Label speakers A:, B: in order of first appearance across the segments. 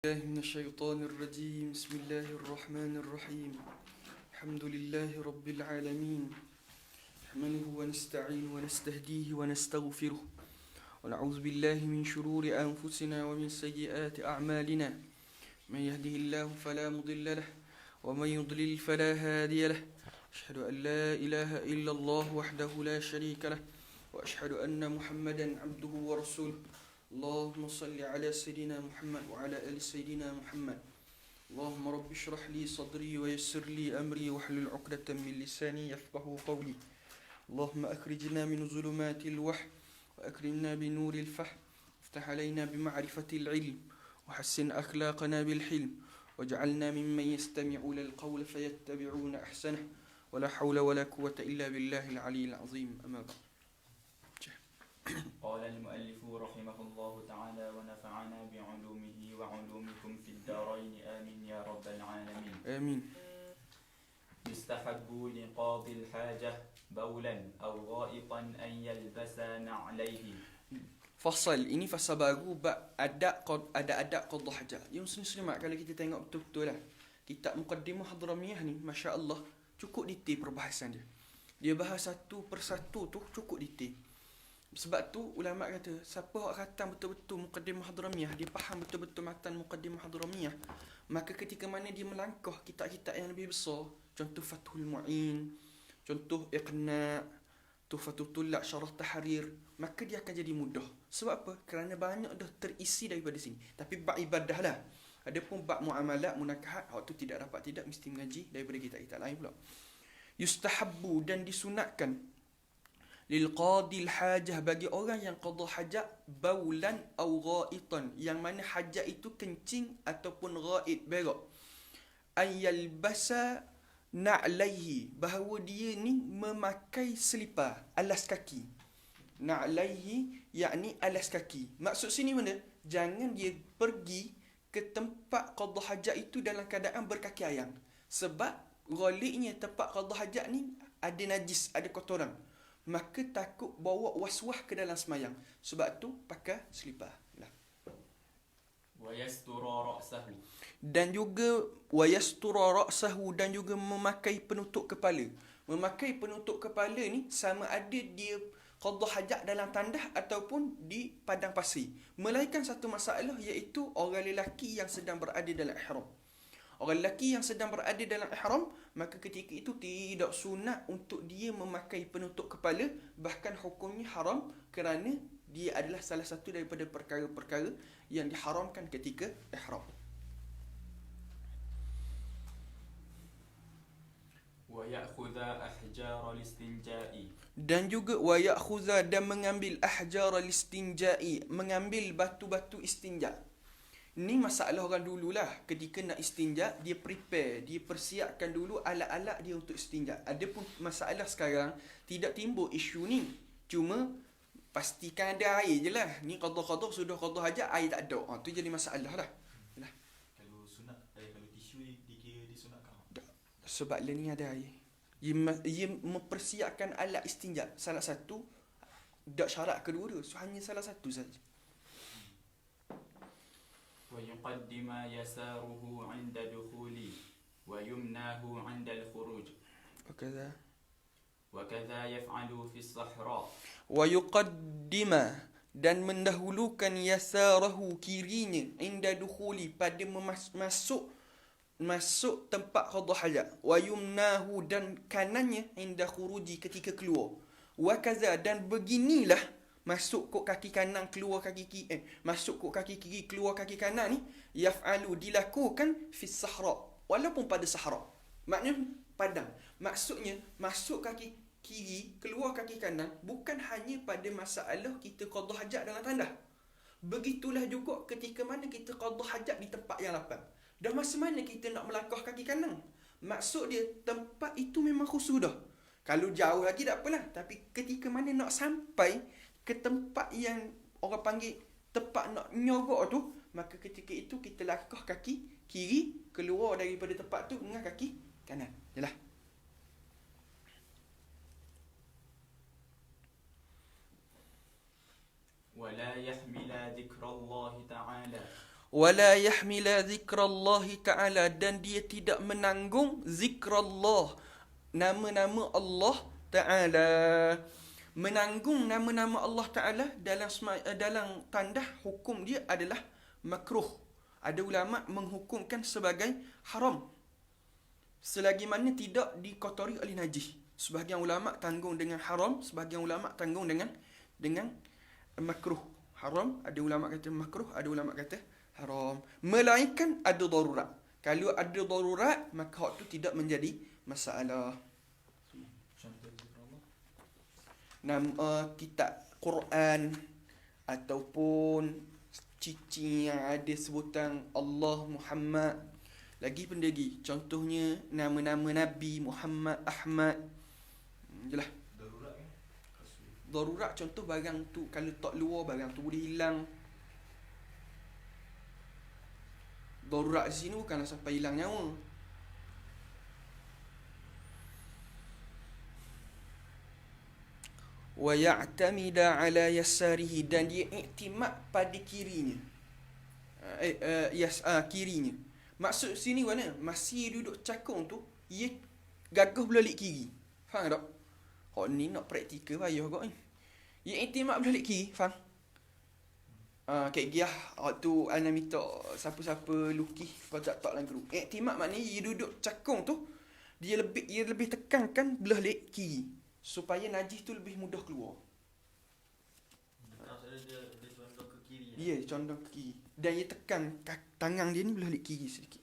A: الله من الشيطان الرجيم. بسم الله الرحمن الرحيم. الحمد لله رب العالمين، نحمده ونستعين ونستهديه ونستغفره، ونعوذ بالله من شرور أنفسنا ومن سيئات أعمالنا. من يهده الله فلا مضل له، ومن يضلل فلا هادي له. أشهد أن لا إله إلا الله وحده لا شريك له، وأشهد أن محمدا عبده ورسوله. اللهم صل على سيدنا محمد وعلى آل سيدنا محمد. اللهم رب اشرح لي صدري ويسر لي أمري واحلل عقدة من لساني يفقهوا قولي. اللهم أخرجنا من ظلمات الوحي وأكرمنا بنور الفهم، افتح علينا بمعرفة العلم، وحسن أخلاقنا بالحلم، واجعلنا ممن يستمعون القول فيتبعون أحسنه. ولا حول ولا قوة إلا بالله العلي العظيم. أما بعد.
B: قال المؤلف رحمه الله تعالى ونفعنا بعلومه وعلومكم في الدارين آمين يا رب العالمين.
A: آمين.
B: يستحب لقاضي الحاجة بولا أو غائطا أن يلبس نعليه.
A: Fasal ini fasal baru bab adab qada hajat. Yang sering-sering kalau kita tengok betul-betul lah, kitab Muqaddimah Hadramiyah ni, masya-Allah, cukup detail perbahasan dia. Dia bahas satu persatu tu cukup detail. Sebab tu ulama kata, siapa yang khatam betul-betul Muqaddimah Hadramiyah, dia faham betul-betul matan Muqaddimah Hadramiyah, maka ketika mana dia melangkah kitab-kitab yang lebih besar, contoh Fathul Mu'in, contoh Iqna', Tuhfatul Tullab, Syarah Tahrir, maka dia akan jadi mudah. Sebab apa? Kerana banyak dah terisi daripada sini. Tapi bab ibadah lah. Adapun bab muamalat, munakahat, waktu tidak mesti mengaji daripada kitab-kitab lain pula. Yustahabbu, dan disunatkan, lil qadil hajah, bagi orang yang qada hajat, baulan au ghaitan, yang mana hajat itu kencing ataupun ghaid, berak, ayyalbasa na'laihi, bahawa dia ni memakai selipar, alas kaki. Na'laihi yakni alas kaki. Maksud sini mana? Jangan dia pergi ke tempat qada hajat itu dalam keadaan berkaki ayam. Sebab ghaliknya tempat qada hajat ni ada najis, ada kotoran, maka takut bawa waswah ke dalam semayang. Sebab tu pakai selipar.
B: Wayastura ra'sahu,
A: Dan juga wayastura ra'sahu, dan juga memakai penutup kepala. Memakai penutup kepala ni sama ada dia qada hajat dalam tandah ataupun di padang pasir. Melainkan satu masalah, iaitu orang lelaki yang sedang berada dalam ihram. Orang lelaki yang sedang berada dalam ihram, maka ketika itu tidak sunat untuk dia memakai penutup kepala, bahkan hukumnya haram, kerana dia adalah salah satu daripada perkara-perkara yang diharamkan ketika ihram.
B: wa ya'khudha ahjar al-istinja'i,
A: Dan juga wa ya'khudha, dan mengambil ahjar al-istinja'i, mengambil batu-batu istinja. Ni masalah orang dululah, ketika nak istinja, dia prepare, dia persiapkan dulu alat-alat dia untuk istinja. Adapun masalah sekarang tidak timbul isu ni, cuma pastikan ada air je lah. Ni qada-qada sudah qada hajat, air tak ada. Tu jadi masalah lah.
B: Kalau sunat, kalau tisu dikira disunatkan.
A: Sebab lah ni ada air. Ia mempersiapkan alat istinja. Salah satu, tak syarat kedua-dua. So, hanya salah satu saja.
B: ويقدم يساره عند دخوله ويمناه عند الخروج وكذا يفعل في الصحراء.
A: ويقدم, dan mendahulukan yasarahu, kirinya, inda dukhuli, pada masuk tempat qada hajat, wa yumnahu, dan kanannya, inda khuruji, ketika keluar, wa kaza, dan beginilah, masuk kok kaki kanan, keluar kaki kiri, masuk kok kaki kiri, keluar kaki kanan ni, yaf'alu, dilakukan fi sahra, walaupun pada sahara. Maknanya padang. Maksudnya masuk kaki kiri, keluar kaki kanan, bukan hanya pada masalah kita qada hajat dalam tandah. Begitulah juga ketika mana kita qada hajat di tempat yang lapang. Dan masa mana kita nak melangkah kaki kanan? Maksud dia, tempat itu memang khusus dah. Kalau jauh lagi tak apalah, tapi ketika mana nak sampai ke tempat yang orang panggil tempat nak nyogok tu, maka ketika itu kita langkah kaki kiri, keluar daripada tempat tu dengan kaki kanan. Yalah.
B: ولا يحمل ذكر الله تعالى
A: Wala yahmila zikrallahi ta'ala, dan dia tidak menanggung zikrallah, nama-nama Allah Ta'ala. Menanggung nama-nama Allah Ta'ala dalam tanda hukum dia adalah makruh. Ada ulama menghukumkan sebagai haram, selagi mana tidak dikotori oleh najis. Sebahagian ulama tanggung dengan haram, sebahagian ulama tanggung dengan makruh. Haram, ada ulama kata makruh, ada ulama kata haram. Melainkan ada darurat. Kalau ada darurat, maka hak tu tidak menjadi masalah. Nama kitab Quran ataupun cici yang ada sebutan Allah, Muhammad. Lagi pun lagi, contohnya nama-nama Nabi Muhammad, Ahmad. Jelah. Darurat contoh barang tu kalau tak luar, barang tu boleh hilang. Darurat di sini bukanlah sampai hilang nyawa. Wa ya'tamida ala yasarihi, dan dia iktimad pada kirinya. Kirinya. Maksud sini mana? Masih duduk cakung tu, ia gagah belah kiri. Faham tak? Hak ni nak praktikal payah kau ni. Ia iktimad belah kiri, faham? Kek giah waktu ana minta siapa-siapa lukis pajak tak dalam grup. Iktimad maknanya ia duduk cakung tu, dia lebih tekankan belah kiri supaya najis tu lebih mudah keluar. Dia condong ke kiri. Dan dia tekan tangan dia ni belah kiri sedikit.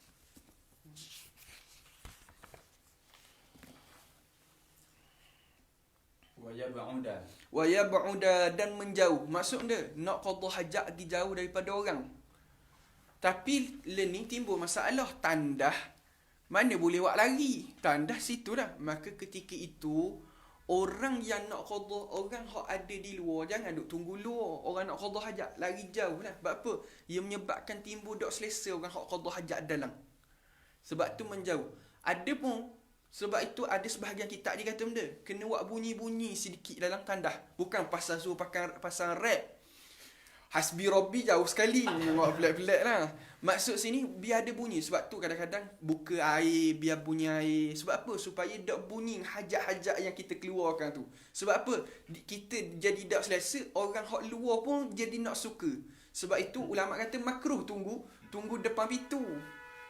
A: Wa yab'uda, dan menjauh. Maksud dia nak qada hajat pergi jauh daripada orang. Tapi ni timbul masalah tandah. Mana boleh buat lari? Tandah situ dah. Maka ketika itu orang yang nak qada, orang hak ada di luar, jangan duk tunggu luar. Orang nak qada hajat lari jauh lah. Sebab apa? Ia menyebabkan timbul dok selesa orang hak qada hajat dalam. Sebab tu menjauh. Ada pun sebab itu ada sebahagian kitab dia kata benda kena buat bunyi-bunyi sedikit dalam tandah. Bukan pasal suruh pasal rap. Hasbi Rabbi jauh sekali. Buat pelik-pelik lah. Maksud sini biar ada bunyi. Sebab tu kadang-kadang buka air, biar bunyi air. Sebab apa? Supaya tak bunyi hajat-hajat yang kita keluarkan tu. Sebab apa? Kita jadi tak selesa, orang hak luar pun jadi nak suka. Sebab itu ulama kata makruh tunggu depan pintu.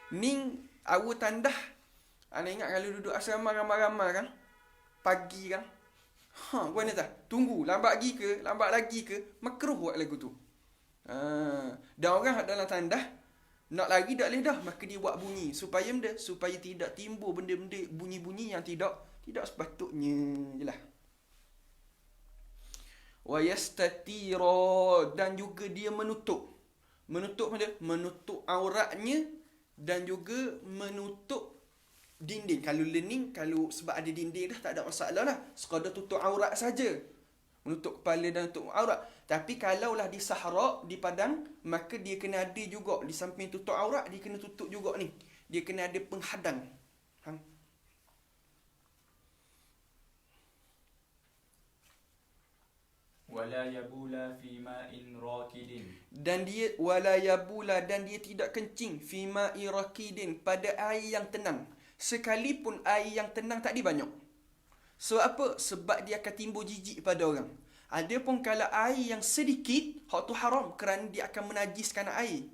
A: Ni awal tandah. Anda ingat kalau duduk asrama ramai-ramai kan? Pagi kan? Kau ni tak? Tunggu. Lambat lagi ke? Makruh buat lagu tu. Dan orang dalam tandah nak lari tak boleh dah. Maka dia buat bunyi. Supaya tidak timbul benda-benda bunyi-bunyi yang tidak sepatutnya. Jelah. Wa yastatira, dan juga dia menutup. Menutup mana? Menutup auratnya dan juga menutup dinding. Kalau learning, kalau sebab ada dinding dah tak ada masalah lah. Sekadar tutup aurat saja. Menutup kepala dan tutup aurat. Tapi kalaulah di sahara, di padang, maka dia kena ada juga. Di samping tutup aurat, dia kena tutup juga ni. Dia kena ada penghadang.
B: Wala yabula fi ma'in rakidin.
A: Dan dia wala yabula, dan dia tidak kencing fi ma'i rakidin, pada air yang tenang. Sekalipun air yang tenang tak ada banyak. Sebab apa? Sebab dia akan timbul jijik pada orang. Adapun kalau air yang sedikit, hak tu haram kerana dia akan menajiskan air.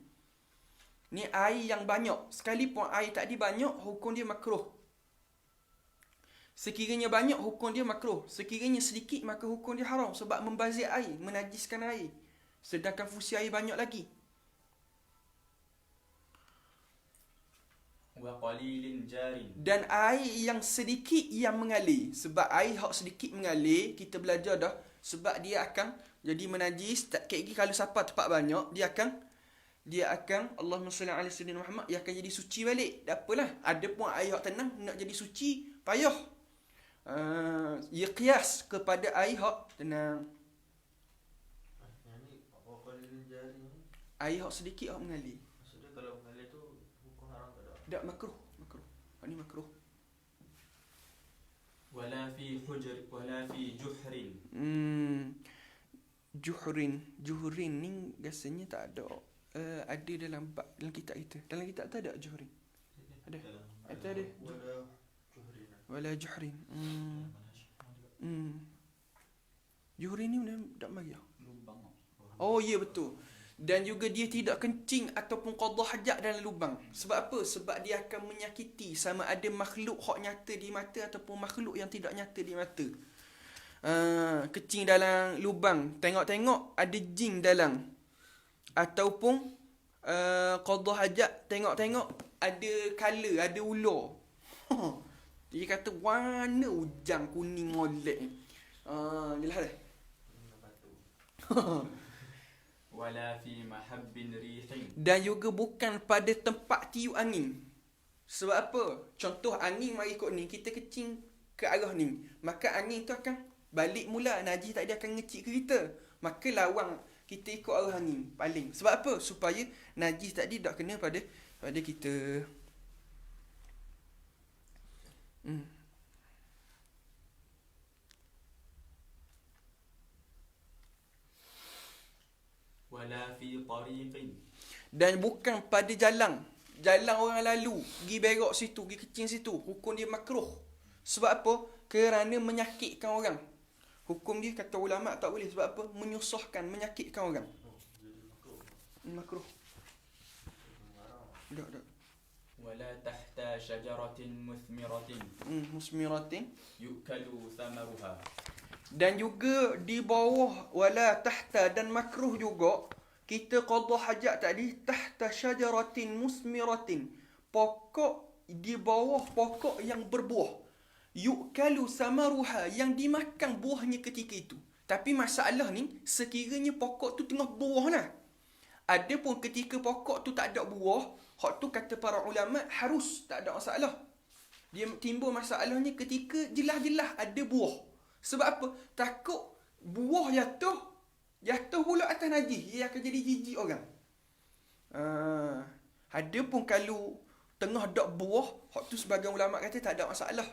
A: Ni air yang banyak. Sekalipun air tak ada banyak, hukum dia makruh. Sekiranya banyak, hukum dia makruh. Sekiranya sedikit, maka hukum dia haram. Sebab membazir air, menajiskan air. Sedangkan fungsi air banyak lagi.
B: Wa qalilin jarin.
A: Dan air yang sedikit yang mengalir. Sebab air hak sedikit mengalir, kita belajar dah. Sebab dia akan jadi menajis. Tak kira kalau siapa tempat banyak, dia akan Allahumma salli ala sayyidina Muhammad, dia akan jadi suci balik. Tak apalah. Ada pun air hak tenang nak jadi suci, payah. Ia qiyas kepada air hak tenang. Air hak sedikit hak mengalir.
C: Maksudnya kalau mengalir tu hukum haram tak ada?
A: Tak, makruh. Ini makruh.
B: Wala fi juhrin.
A: Juhrin ni rasanya tak ada ada dalam kitab kita. Dalam kitab tu ada Juhrin. Ada. Ada. Wala Juhrin. Juhrin ni mana tak mari.
B: Lubang.
A: Oh ya, betul. Dan juga dia tidak kencing ataupun qada hajat dalam lubang. Sebab apa? Sebab dia akan menyakiti sama ada makhluk hak nyata di mata ataupun makhluk yang tidak nyata di mata. Kencing dalam lubang, tengok-tengok ada jin dalam. Ataupun qada hajat, tengok-tengok ada kala, ada ular. Dia kata warna ujang kuning molek. Jelas dah.
B: Wala fi mahabbin rihin.
A: Dan juga bukan pada tempat tiup angin. Sebab apa? Contoh angin mari ikut ni, kita kecing ke arah ni, maka angin tu akan balik mula, najis tak dia akan ngecik ke kita. Maka lawang kita ikut arah angin paling. Sebab apa? Supaya najis tadi tak kena pada kita.
B: Wala fi tariqin.
A: Dan bukan pada jalan orang lalu, pergi berok situ, pergi kecing situ, hukum dia makruh. Sebab apa? Kerana menyakitkan orang. Hukum dia kata ulama tak boleh. Sebab apa? Menyusahkan, menyakitkan orang. Makruh. Tak.
B: Wala tahta syajaratin musmiratin.
A: Musmiratin.
B: Yukalu thamaruha.
A: Dan juga di bawah wala tahta, dan makruh juga kita qada hajat tadi tahta syajaratin musmiratin, pokok di bawah pokok yang berbuah, yukalu samaruha, yang dimakan buahnya ketika itu. Tapi masalah ni sekiranya pokok tu tengah buah lah. Adapun ketika pokok tu tak ada buah, hak tu kata para ulama harus, tak ada masalah. Dia timbul masalahnya ketika jelas-jelas ada buah. Sebab apa? Takut buah jatuh pula atas najis, dia akan jadi jijik orang. Ada pun kalau tengah dak buah, hak tu sebagian ulama kata tak ada masalah.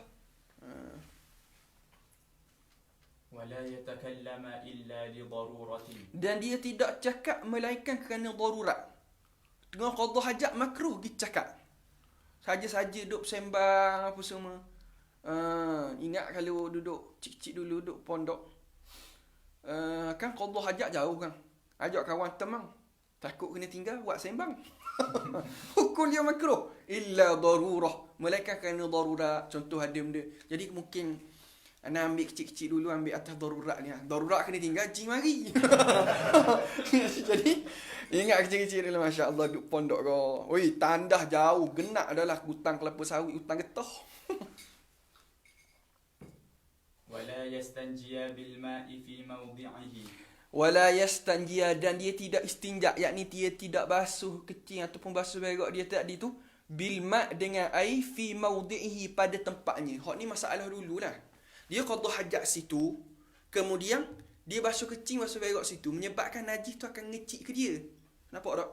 B: Wala yatakallama illa li daruratin.
A: Dan dia tidak cakap melainkan kerana darurat. Tengah qada hajat makruh dia cakap. Saja-saja duduk sembang apa semua. Ingat kalau duduk cik-cik dulu duduk pondok, kan qada hajat jauh kan, ajak kawan temang, takut kena tinggal buat sembang. Hukum dia makruh illa darurah, melainkan kerana darurat. Contoh ada benda, jadi mungkin ana ambil kecil-kecil dulu, ambil atas darurat ni. Darurat kena tinggal, jin mari. Jadi ingat kecil-kecil dulu, masya-Allah duduk pondok kau. Oi, tandah jauh, genak adalah hutang kelapa sawit, hutang getah.
B: Wala yastanjiya bil ma'i fi mawdi'ihi.
A: Wala yastanjiya, dan dia tidak istinja, yakni dia tidak basuh kecing ataupun basuh berak dia tadi tu bil ma' dengan air fi mawdi'ihi, pada tempatnya. Hak ni masalah dululah. Dia qada hajat situ, kemudian dia basuh kecing, basuh berak situ, menyebabkan najis tu akan ngecik ke dia. Nampak tak?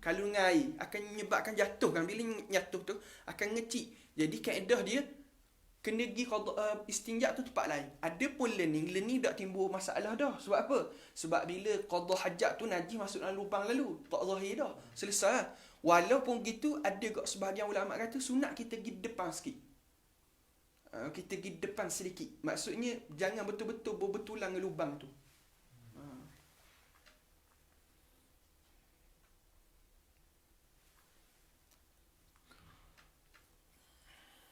A: Kalau dengan air akan menyebabkan jatuh kan, bila jatuh tu akan ngecik. Jadi kaedah dia kena pergi istinja tu tempat lain. Ada pun learning tak timbul masalah dah. Sebab apa? Sebab bila qada hajat tu najis masuk dalam lubang lalu, tak zahir dah, selesai lah. Walaupun gitu, ada kat sebahagian ulama kata sunat kita pergi depan sikit. Kita pergi depan sedikit. Maksudnya jangan betul-betul berbetulan dengan lubang tu.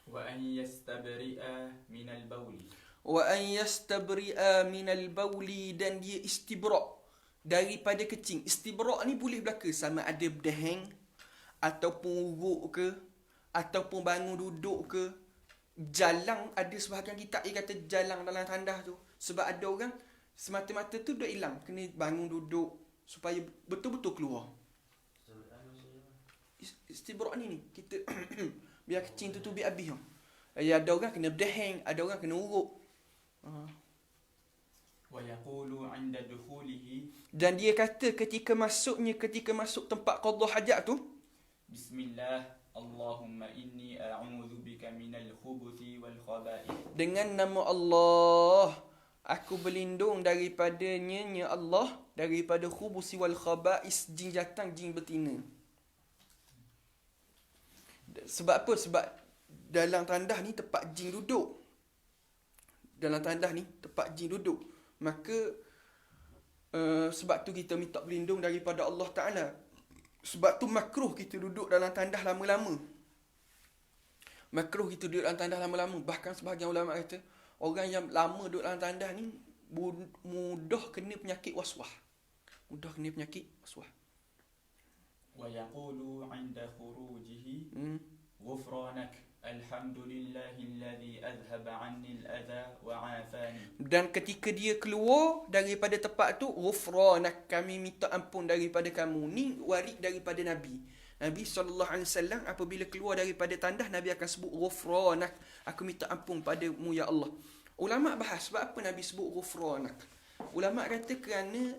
B: Wa an yastabri'a minal bawli.
A: Wa an yastabri'a minal bawli, dan dia istibra' daripada kecing. Istibra' ni boleh berlaku sama ada berdeheng ataupun uruk ke, ataupun bangun duduk ke. Jalang, ada sebahagian kitab dia kata jalang dalam tandas tu. Sebab ada orang semata-mata tu dah hilang, kena bangun duduk supaya betul-betul keluar. Istibra' ni kita biar kecing tu biar habis. Ada orang kena berdeheng, ada orang kena uruk.
B: Wa yaqulu 'inda dukhulihi.
A: Dan dia kata ketika masuk tempat qada hajat tu,
B: Bismillah, Allahumma inni a'udzu bika minal khubuthi wal khaba'ith.
A: dengan nama Allah, Aku berlindung daripadanya, ya Allah, daripada khubusi wal khaba'is, jin jantan, jin betina. Sebab apa? Sebab dalam tandah ni tempat jin duduk. Dalam tandah ni tempat jin duduk. Maka sebab tu kita minta berlindung daripada Allah Ta'ala. Sebab tu makruh kita duduk dalam tandah lama-lama. Makruh kita duduk dalam tandah lama-lama. Bahkan sebahagian ulama kata, orang yang lama duduk dalam tandah ni mudah kena penyakit waswah. Mudah kena penyakit waswah.
B: ويقول عند خروجه غفرانك الحمد لله الذي أذهب عني الأذى وعافاني.
A: Dan ketika dia keluar daripada tempat tu, ghufranak, kami minta ampun daripada kamu. Ni warid daripada Nabi. Nabi SAW apabila keluar daripada tandah, Nabi akan sebut ghufranak, aku minta ampun padamu ya Allah. Ulama bahas sebab apa Nabi sebut ghufranak. Ulama kata kerana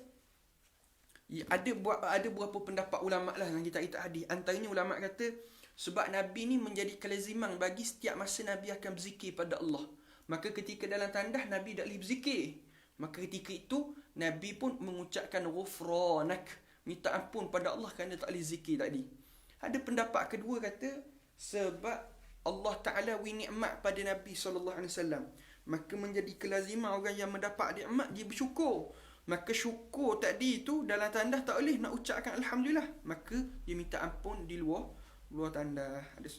A: ada beberapa pendapat ulama lah yang kita hadis. Antaranya ulama kata sebab Nabi ni menjadi kelaziman bagi setiap masa Nabi akan berzikir pada Allah. Maka ketika dalam tandah Nabi tak boleh berzikir. Maka ketika itu Nabi pun mengucapkan ghufranak, minta ampun pada Allah kerana tak boleh zikir tadi. Ada pendapat kedua kata sebab Allah Ta'ala beri nikmat pada Nabi SAW. Maka menjadi kelaziman orang yang mendapat nikmat dia bersyukur. Maka syukur tadi tu dalam tandah tak boleh nak ucapkan Alhamdulillah. Maka dia minta ampun di luar tandah. Ada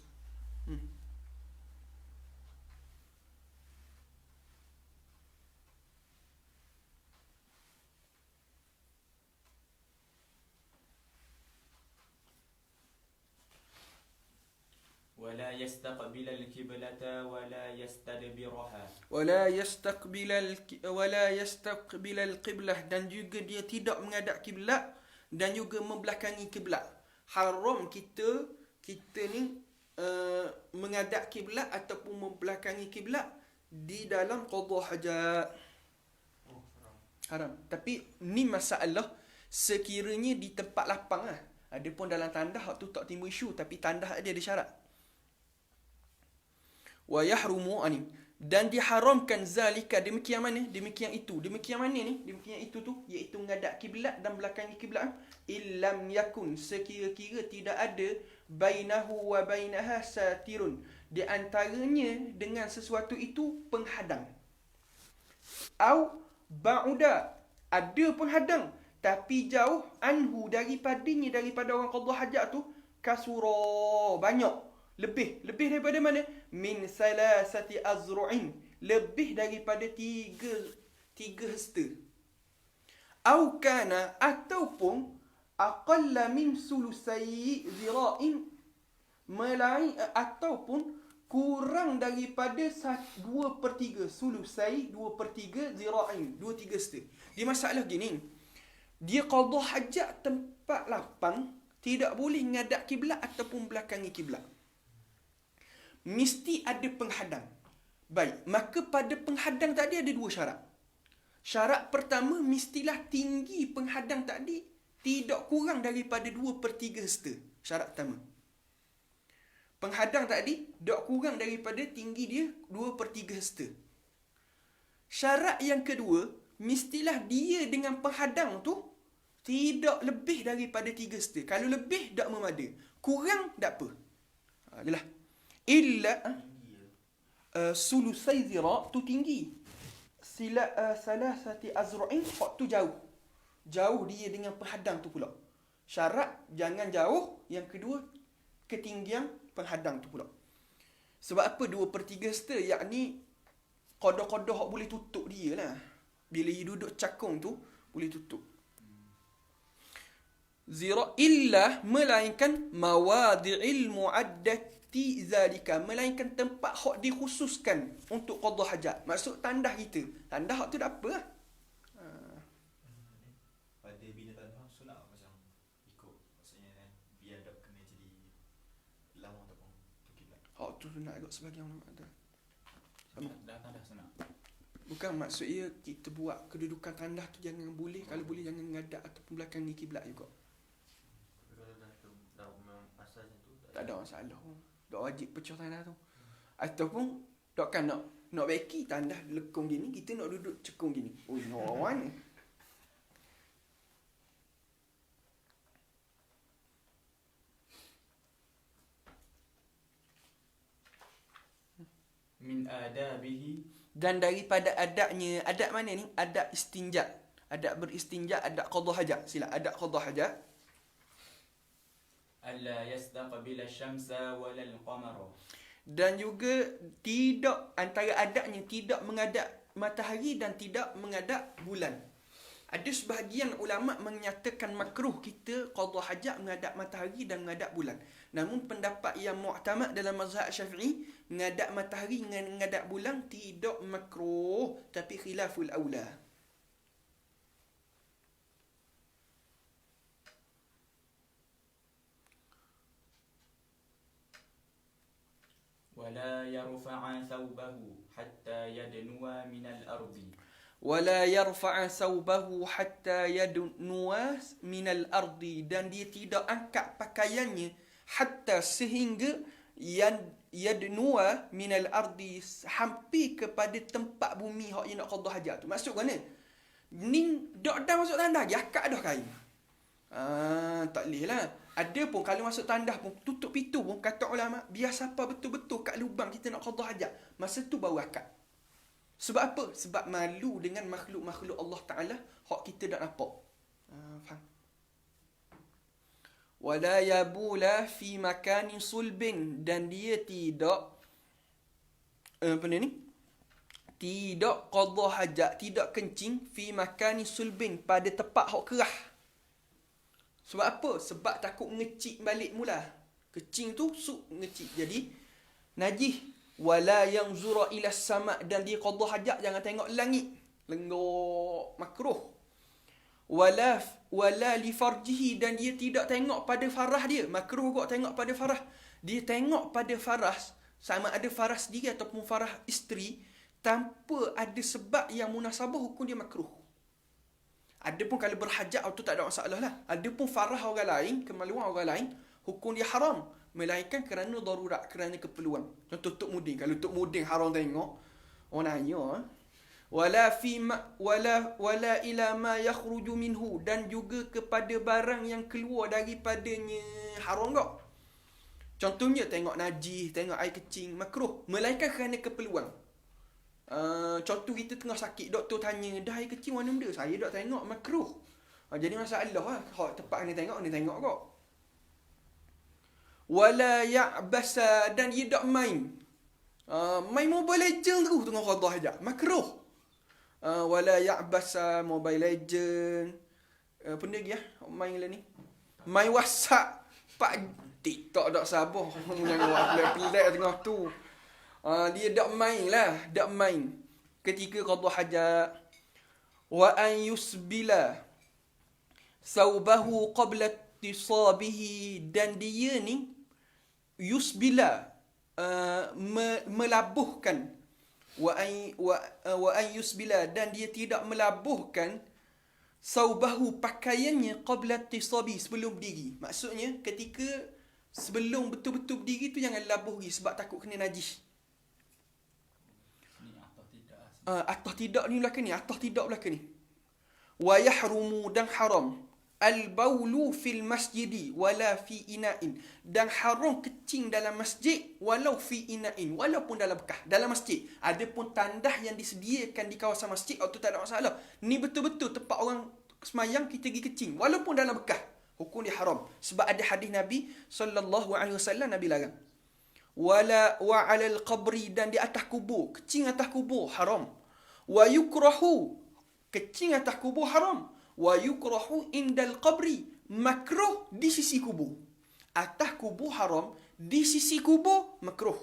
B: ولا يستقبل القبلة ولا يستدبرها.
A: ولا يستقبل القبلة, dan juga dia tidak menghadap kiblat dan juga membelakangi kiblat. Haram kita ni menghadap kiblat ataupun membelakangi kiblat di dalam qada hajat. Haram. Tapi ni masalah sekiranya di tempat lapang lah. Adapun dalam tandah tu tak timbul isu, tapi tandah dia ada syarat. Wa yahrumu anim, dan diharamkan zalika, demikian mana? Demikian itu. Demikian mana ni? Demikian itu tu, iaitu menghadap kiblat dan belakangi kiblat. Illam yakun, sekira-kira tidak ada bainahu wa bainaha satirun, di antaranya dengan sesuatu itu penghadang. Au ba'uda, ada penghadang tapi jauh, anhu, daripadanya, daripada orang qada hajat tu, kasura, banyak. Lebih daripada mana? Min salasati azru'in, lebih daripada tiga hasta. Au kana, ataupun aqalla min sulusai zira'in, ataupun kurang daripada 2/3 sulusai, 2/3 zira'in, 2/3 hasta. Dia masalah gini, dia qada hajat tempat lapang, tidak boleh ngadap kiblat ataupun belakangi kiblat. Mesti ada penghadang. Baik, maka pada penghadang tadi ada dua syarat. Syarat pertama, mestilah tinggi penghadang tadi tidak kurang daripada 2/3 hasta. Syarat pertama. Penghadang tadi tak kurang daripada tinggi dia 2/3 hasta. Syarat yang kedua, mestilah dia dengan penghadang tu tidak lebih daripada 3 hasta. Kalau lebih, tak memada. Kurang, tak apa. Adalah. Illa sulusai zira' tu tinggi. Salasati azru'in, hak tu jauh. Jauh dia dengan penghadang tu pula. Syarat jangan jauh. Yang kedua, ketinggian penghadang tu pula. Sebab apa 2/3 hasta? Yakni qada-qada hak boleh tutup dia lah. Bila dia duduk cakung tu, boleh tutup. Zira' illa, melainkan mawadi'il mu'addati zalika, melainkan tempat hak dikhususkan untuk qada hajat. Maksud tandah kita. Tandah hak tu tak apa lah.
C: Pada bila tanah solat macam ikut, maksudnya biar tak kena jadi lama ataupun kiblat.
A: Hak tu nak agak sebagian ulama ada. Sama.
B: Dah senang.
A: Bukan, maksudnya kita buat kedudukan tandah tu jangan boleh, kalau boleh jangan ngadap ataupun belakangi kiblat juga.
C: Kalau dah memang asalnya tu
A: Tak ada masalah. Tak wajib pecah tanah tu. Ataupun takkan nak Nak beki tandas lekung gini, kita nak duduk cekung gini. Oh, nak orang mana?
B: min adabihi,
A: Dan daripada adabnya, adab mana ni? Adab istinja. Adab beristinja, adab qada hajat. Sila, adab qada hajat.
B: alla yastaqbila syamsa wala al-qamara.
A: Dan juga tidak, antara adabnya tidak menghadap matahari dan tidak menghadap bulan. Ada sebahagian ulama menyatakan makruh kita qada hajat menghadap matahari dan menghadap bulan. Namun pendapat yang mu'tamad dalam mazhab Syafi'i, menghadap matahari dengan menghadap bulan tidak makruh, tapi khilaful aula.
B: ولا يرفع ثوبه حتى يدنو من الأرض.
A: Wala yarfa'a thawbahu hatta yadnuwa minal ardi. Dan dia tidak angkat pakaiannya hatta sehingga yadnuwa minal ardi, hampir kepada tempat bumi hak yang nak qada hajat tu. Maksud mana? Ni dak dah masuk tandas lagi, akak dah kain. Tak boleh lah. Ada pun kalau masuk tandas pun, tutup pintu pun, kata ulama, biar siapa betul-betul kat lubang kita nak qada hajat, masa tu baru akad. Sebab apa? Sebab malu dengan makhluk-makhluk Allah Ta'ala hak kita tak nampak. Faham? Wala yabula fi makani sulbin. Dan dia tidak apa ni? Tidak qada hajat, tidak kencing fi makani sulbin, pada tempat hak kerah. Sebab apa? Sebab takut ngecik balik mula. Kecing tu ngecik. Jadi najis. Wala yanzura ila sama', dan dia qada hajat jangan tengok langit. Lenggok makruh. Wala li farjihi, dan dia tidak tengok pada farah dia. Makruh kok tengok pada farah. Dia tengok pada farah, sama ada farah sendiri ataupun farah isteri, tanpa ada sebab yang munasabah, hukum dia makruh. Adapun kalau berhajat tu tak ada masalah lah. Adapun farah orang lain, kemaluan orang lain, hukum dia haram. Melainkan kerana darurat, kerana keperluan. Contoh tok muding. Kalau tok muding haram tengok, orang nanya. Wala ila ma yakhruju minhu, dan juga kepada barang yang keluar daripadanya haram kok. Contohnya tengok najis, tengok air kecing, makruh. Melainkan kerana keperluan. Contoh kita tengah sakit, doktor tanya, dah air kecing mana benda? Saya tak tengok, makruh. Jadi masalah lah. Tempat ni tengok kok. Wala ya'basa, dan dia tak main. Main Mobile Legend terus tengah qada hajat, makruh. Wala ya'basa Mobile Legend. Apa lagi main lah ni? Main WhatsApp, TikTok tak sabar. Yang pelik-pelik tengah tu. Dia tak main lah, tak main ketika qada hajat. Wa an yusbila thawbahu qabla tisabihi, dan dia ni yusbila, melabuhkan. Wa an yusbila, dan dia tidak melabuhkan thawbahu, pakaiannya, qabla tisabi, sebelum berdiri. Maksudnya ketika sebelum betul-betul berdiri tu jangan labuh lagi, sebab takut kena najis. Atah tidak ni belakang ni, atah tidak belakang ni. Wa yahrumu, dan haram, al-baulu fil masjidi wala fi ina'in, dan haram kecing dalam masjid walau fi ina'in, walaupun dalam bekas dalam masjid. Adapun tandas yang disediakan di kawasan masjid, itu tak ada masalah. Ni betul-betul tempat orang semayang, kita pergi kecing walaupun dalam bekas, hukum dia haram. Sebab ada hadis Nabi SAW, Nabi larang. Wala wa 'alal qabri, dan di atas kubur, kecing atas kubur haram. Wa yukrahu, kecing atas kubur haram. Wa yukrahu indal qabri, makruh di sisi kubur. Atas kubur haram, di sisi kubur makruh.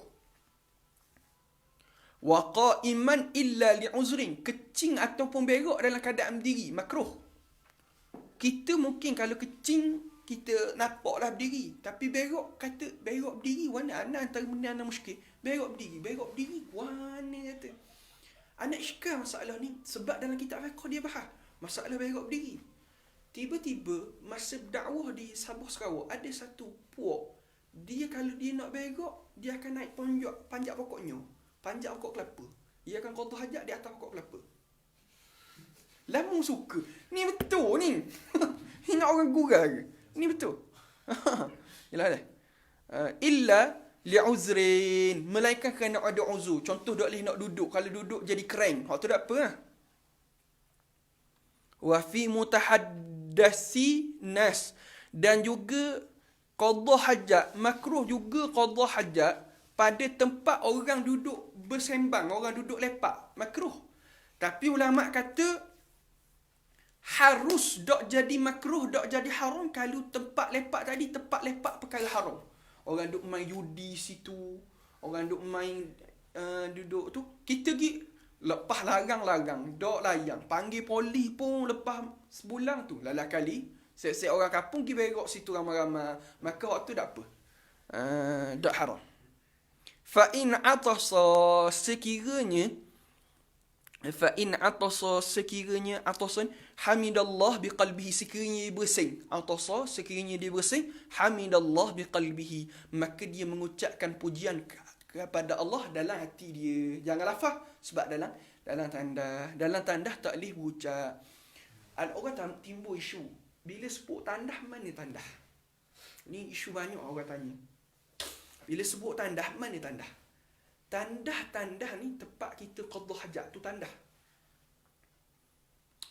A: Wa qa'iman illa li'uzrin, kecing ataupun berak dalam keadaan berdiri makruh. Kita mungkin kalau kecing kita nampaklah berdiri, tapi berak, kata berak berdiri mana antara benda yang muskil. Berak berdiri mana kata. Anak iskal masalah ni, sebab dalam kitab fiqh dia bahas masalah berak berdiri. Tiba-tiba masa berdakwah di Sabah Sarawak, ada satu puak, dia kalau dia nak berak, dia akan naik panjat pokoknya, panjat pokok kelapa. ia akan qada hajat di atas pokok kelapa. Lama suka. Ni betul ni. Ingat orang gurau ke? Ni betul. Yalah dah. Illa li'uzrin. Melainkan kerana ada uzur. Contoh dok boleh nak duduk. Kalau duduk jadi kering. Hak tu tak apa lah. Wa fi mutahaddasi nas. Dan juga qada hajat. Makruh juga qada hajat pada tempat orang duduk bersembang. Orang duduk lepak. Makruh. Tapi ulama kata harus dok jadi makruh, dok jadi haram kalau tempat lepak tadi tempat lepak perkara haram. Orang duk main judi situ, orang duk main duduk tu, kita pergi lepas larang-larang, dok layang, panggil polis pun lepas sebulan tu. Lala kali, set-set orang kampung pergi berok situ ramai-ramai, maka waktu tak apa. Dok haram. Fa in atasa sekiranya atasan hamidallah biqalbihi, sekiranya dia bersing. Atasa sekiranya dia bersing, hamidallah biqalbihi, maka dia mengucapkan pujian kepada Allah dalam hati dia. Jangan lafaz sebab dalam tandah tak boleh berucap. Orang timbul isu bila sebut tandah, mana tandah? Ni isu banyak orang tanya. Bila sebut tandah, mana tandah? Tandah ni tempat kita qada hajat tu tandah.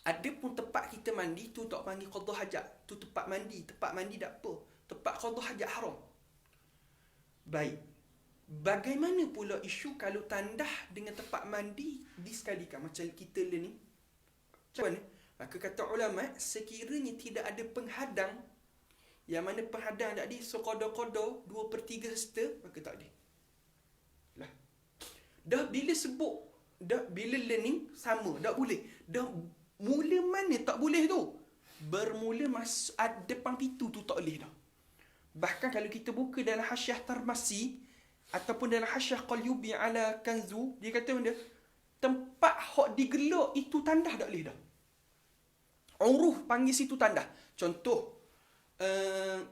A: Ada pun tempat kita mandi tu tak panggil qada hajat, tu tempat mandi tak apa. Tempat qada hajat haram. Baik. Bagaimana pula isu kalau tandah dengan tempat mandi disekalikan macam kita ni? Macam mana? Maka kata ulama, sekiranya tidak ada penghadang, yang mana penghadang tadi seqada-qada 2/3 serta, maka tak ada. Dah bila sebut, dah bila learning sama, tak boleh. Dah mula mana tak boleh tu? Bermula depan pintu tu tak boleh dah. Bahkan kalau kita buka dalam Hasyiah Tarmasi ataupun dalam Hasyiah Qalyubi ala Kanzu, dia kata benda tempat hak digelak itu tandah tak boleh dah. Uruh panggil situ tandah. Contoh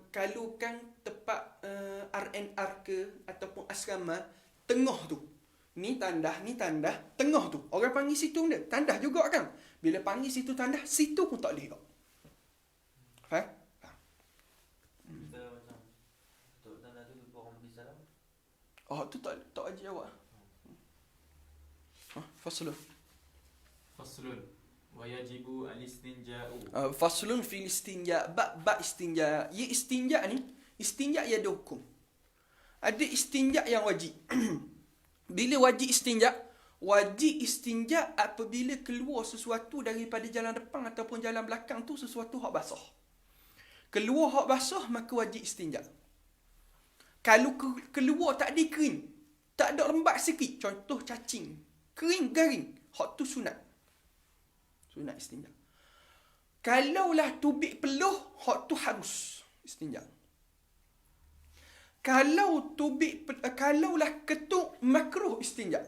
A: kalau kan tempat RNR ke ataupun asrama tengah tu. Ni tandah, tengah tu. Orang panggil situ benda. Tandah juga kan. Bila panggil situ tandah, situ pun tak boleh. Faham?
D: Kita macam untuk tandah tu orang beri salam.
A: Tu tak ajar jawab. Faslun.
B: Wa yajibu al-istinja'u.
A: Faslun fil istinja. Bab istinja. Ya istinja ni, istinja ia ada hukum. Ada istinja yang wajib. Bila wajib istinja apabila keluar sesuatu daripada jalan depan ataupun jalan belakang tu sesuatu hak basah. Keluar hak basah maka wajib istinja. Kalau keluar tak ada kering, tak ada lembab sikit, contoh cacing, kering garing, hak tu sunat. Sunat istinja. Kalaulah tubik peluh, hak tu harus istinja. Kalaulah ketuk, makruh istinja.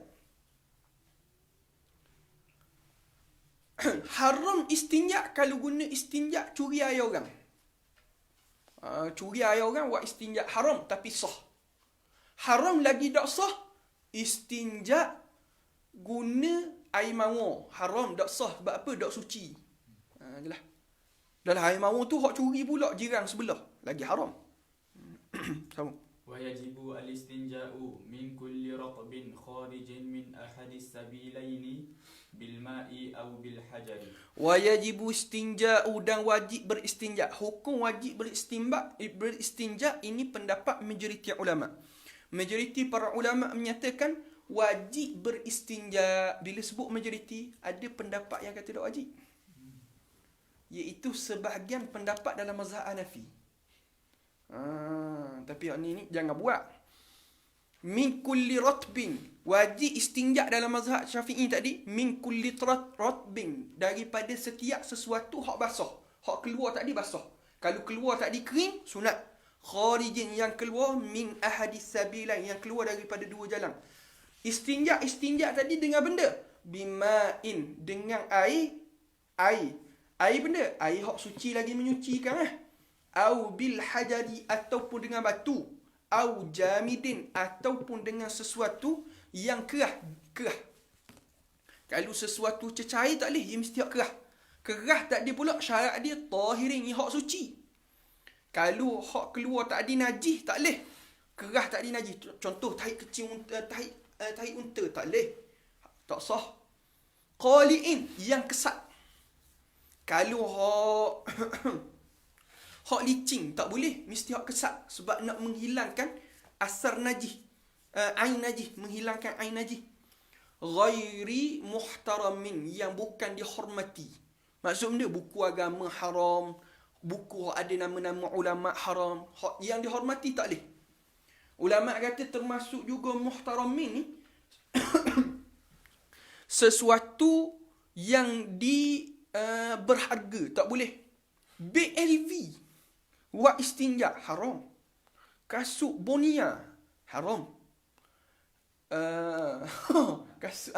A: Haram istinja kalau guna istinja curi air orang. Curi air orang buat istinja haram tapi sah. Haram lagi tak sah istinja guna air mawar. Haram tak sah sebab apa? Tak suci. Jelas. Dalam air mawar tu hak curi pula jiran sebelah, lagi haram. Sama.
B: ويجب الاستنجاء من كل رطب خارج من أحد السبيلين بالماء أو بالحجر.
A: ويجب istinja dan wajib beristinja. Hukum wajib beristinja ini pendapat majoriti ulama. Majoriti para ulama menyatakan wajib beristinja. Bila sebut majoriti, ada pendapat yang kata tak wajib. Iaitu sebahagian pendapat dalam mazhab Hanafi. Tapi yang ni jangan buat. Min kulli ratbin, wajib istinja dalam mazhab Syafi'i tadi, min kulli ratbin, daripada setiap sesuatu hak basah. Hak keluar tadi basah. Kalau keluar tadi kering, sunat. Kharijin, yang keluar min ahadis sabilain, yang keluar daripada dua jalan. Istinja tadi dengan benda. Bima'in, dengan air. Air benda, air hak suci lagi menyucikan au bil hajari, ataupun dengan batu, au jamidin, ataupun dengan sesuatu yang kerah. Kalau sesuatu cecair tak boleh, dia mesti hak kerah. Kerah tak ada pula, syarat dia tahirin, hak suci. Kalau hak keluar tak ada najis, tak boleh. Kerah tak ada najis. Contoh, tahi kecil, tahi unta, tak boleh. Tak sah. Qali'in, yang kesat. Kalau hak licin, tak boleh. Mesti hak kesat. Sebab nak menghilangkan asar najis. Ain najis. Menghilangkan ain najis. Ghairi muhtaramin, yang bukan dihormati. Maksudnya buku agama haram, buku ada nama-nama ulama haram, yang dihormati tak boleh. Ulama kata termasuk juga muhtaramin ni sesuatu yang berharga, tak boleh. BLV wa istinja haram. Kasut Bonia haram. Kasut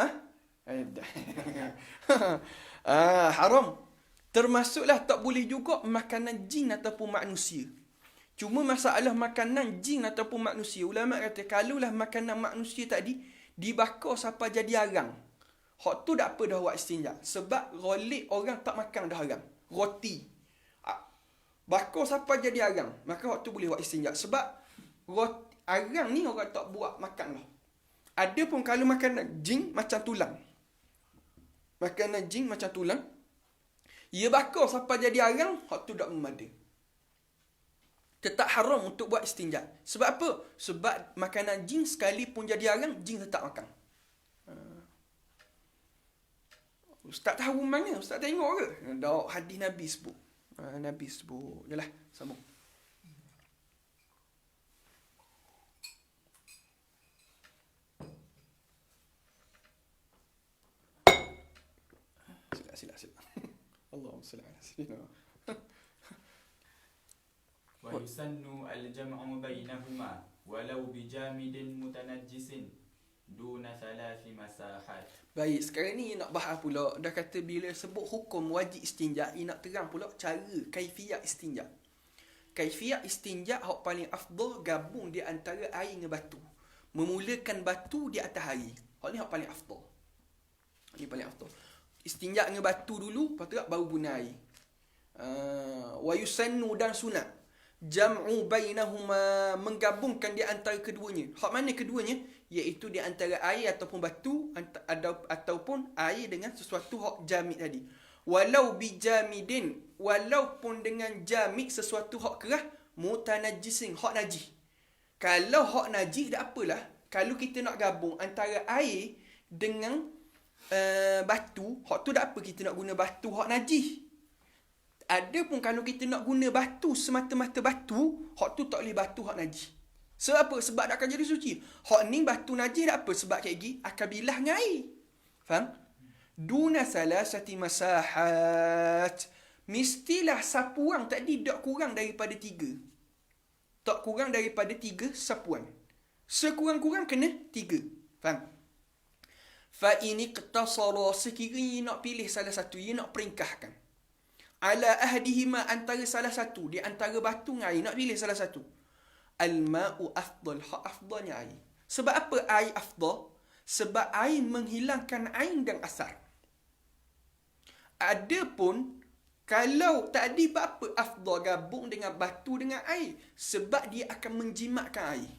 A: haram. Termasuklah tak boleh juga makanan jin ataupun manusia. Cuma masalah makanan jin ataupun manusia, ulama kata kalaulah makanan manusia tadi dibakar sampai jadi arang, hak tu tak apa dah buat istinja. Sebab golek orang tak makan dah arang. Roti bakar sampai jadi arang, maka hak tu boleh buat istinja. Sebab arang ni orang tak buat makan lah. Ada pun kalau makanan jin macam tulang. Makanan jin macam tulang, ia bakar sampai jadi arang, hak tu tak memadai. Tetap haram untuk buat istinja. Sebab apa? Sebab makanan jin sekalipun jadi arang, jin tetap makan. Ustaz tahu mana? Ustaz tengok ke? Dah hadis Nabi sebut. Nabi sebut. Yalah, sambung. Sila. Allahumma salli ala sayyidina.
B: ويسن الجمع بينهما ولو بجامد متنجس دون 3 مساحات.
A: Baik, sekarang ni nak bahas pula. Dah kata bila sebut hukum wajib istinja, nak terang pula cara kaifiyat istinja. Kaifiyat istinja hak paling afdal gabung di antara air dengan batu. Memulakan batu di atas air. Hak ni hak paling afdal. Ini paling afdal. Istinja dengan batu dulu, lepas tu baru guna air. Wa yusannu dan sunat. Jam'u bainahuma, menggabungkan di antara keduanya. Hak mana keduanya? Iaitu di antara air ataupun batu ataupun air dengan sesuatu hak jamid tadi. Walau bijamidin, walaupun dengan jamid sesuatu hak kerah, mutanajjisin, hak najis. Kalau hak najis tak apalah. Kalau kita nak gabung antara air dengan batu, hak tu tak apa kita nak guna batu hak najis. Ada pun kalau kita nak guna batu semata-mata batu, hak tu tak boleh batu hak najis. Sebab apa? Sebab tak akan jadi suci. Hak ni batu najis tak apa? Sebab kayak gini akan bilah dengan air. Faham? Duna salasati masahat. Mestilah sapuan tadi tak kurang daripada 3. Tak kurang daripada 3 sapuan. Sekurang-kurang kena 3. Faham? Fa ini qtasara, sekiranya nak pilih salah satu, ia nak peringkahkan. Ala ahdihima, antara salah satu, di antara batu dengan air, nak pilih salah satu. Al-ma'u afdal, hak afdalnya air. Sebab apa air afdal? Sebab air menghilangkan ain dan asar. Adapun kalau tak ada apa afdal gabung dengan batu dengan air, sebab dia akan menjimatkan air.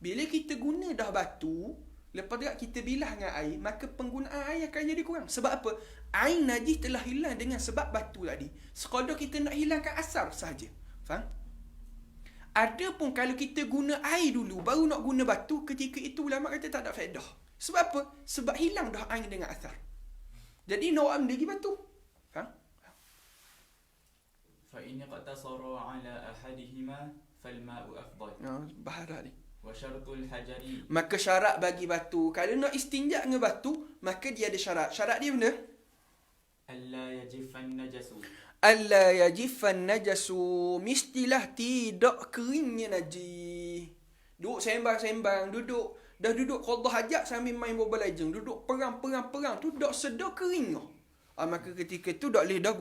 A: Bila kita guna dah batu, lepas tu kita bilah dengan air, maka penggunaan air akan jadi kurang. Sebab apa? Air najis telah hilang dengan sebab batu tadi. Sekadar kita nak hilangkan asar sahaja. Faham? Adapun kalau kita guna air dulu, baru nak guna batu, ketika itu ulama kata tak ada faedah. Sebab apa? Sebab hilang dah air dengan asar. Jadi nak ambil lagi batu. Faham?
B: فإن اقتصر على أحدهما فالماء أفضل.
A: Bahas dah ni.
B: وشرط الحجر.
A: Maka syarat bagi batu, kalau nak istinja dengan batu, maka dia ada syarat. Syarat dia benda?
B: ألا يجف النجس.
A: Alla yajifan najasu, mestilah tidak keringnya najis. Duduk sembang-sembang, dah duduk qadah hajat sambil main Mobile Legends, duduk perang tu dak sedar kering. Maka ketika tu dak boleh dah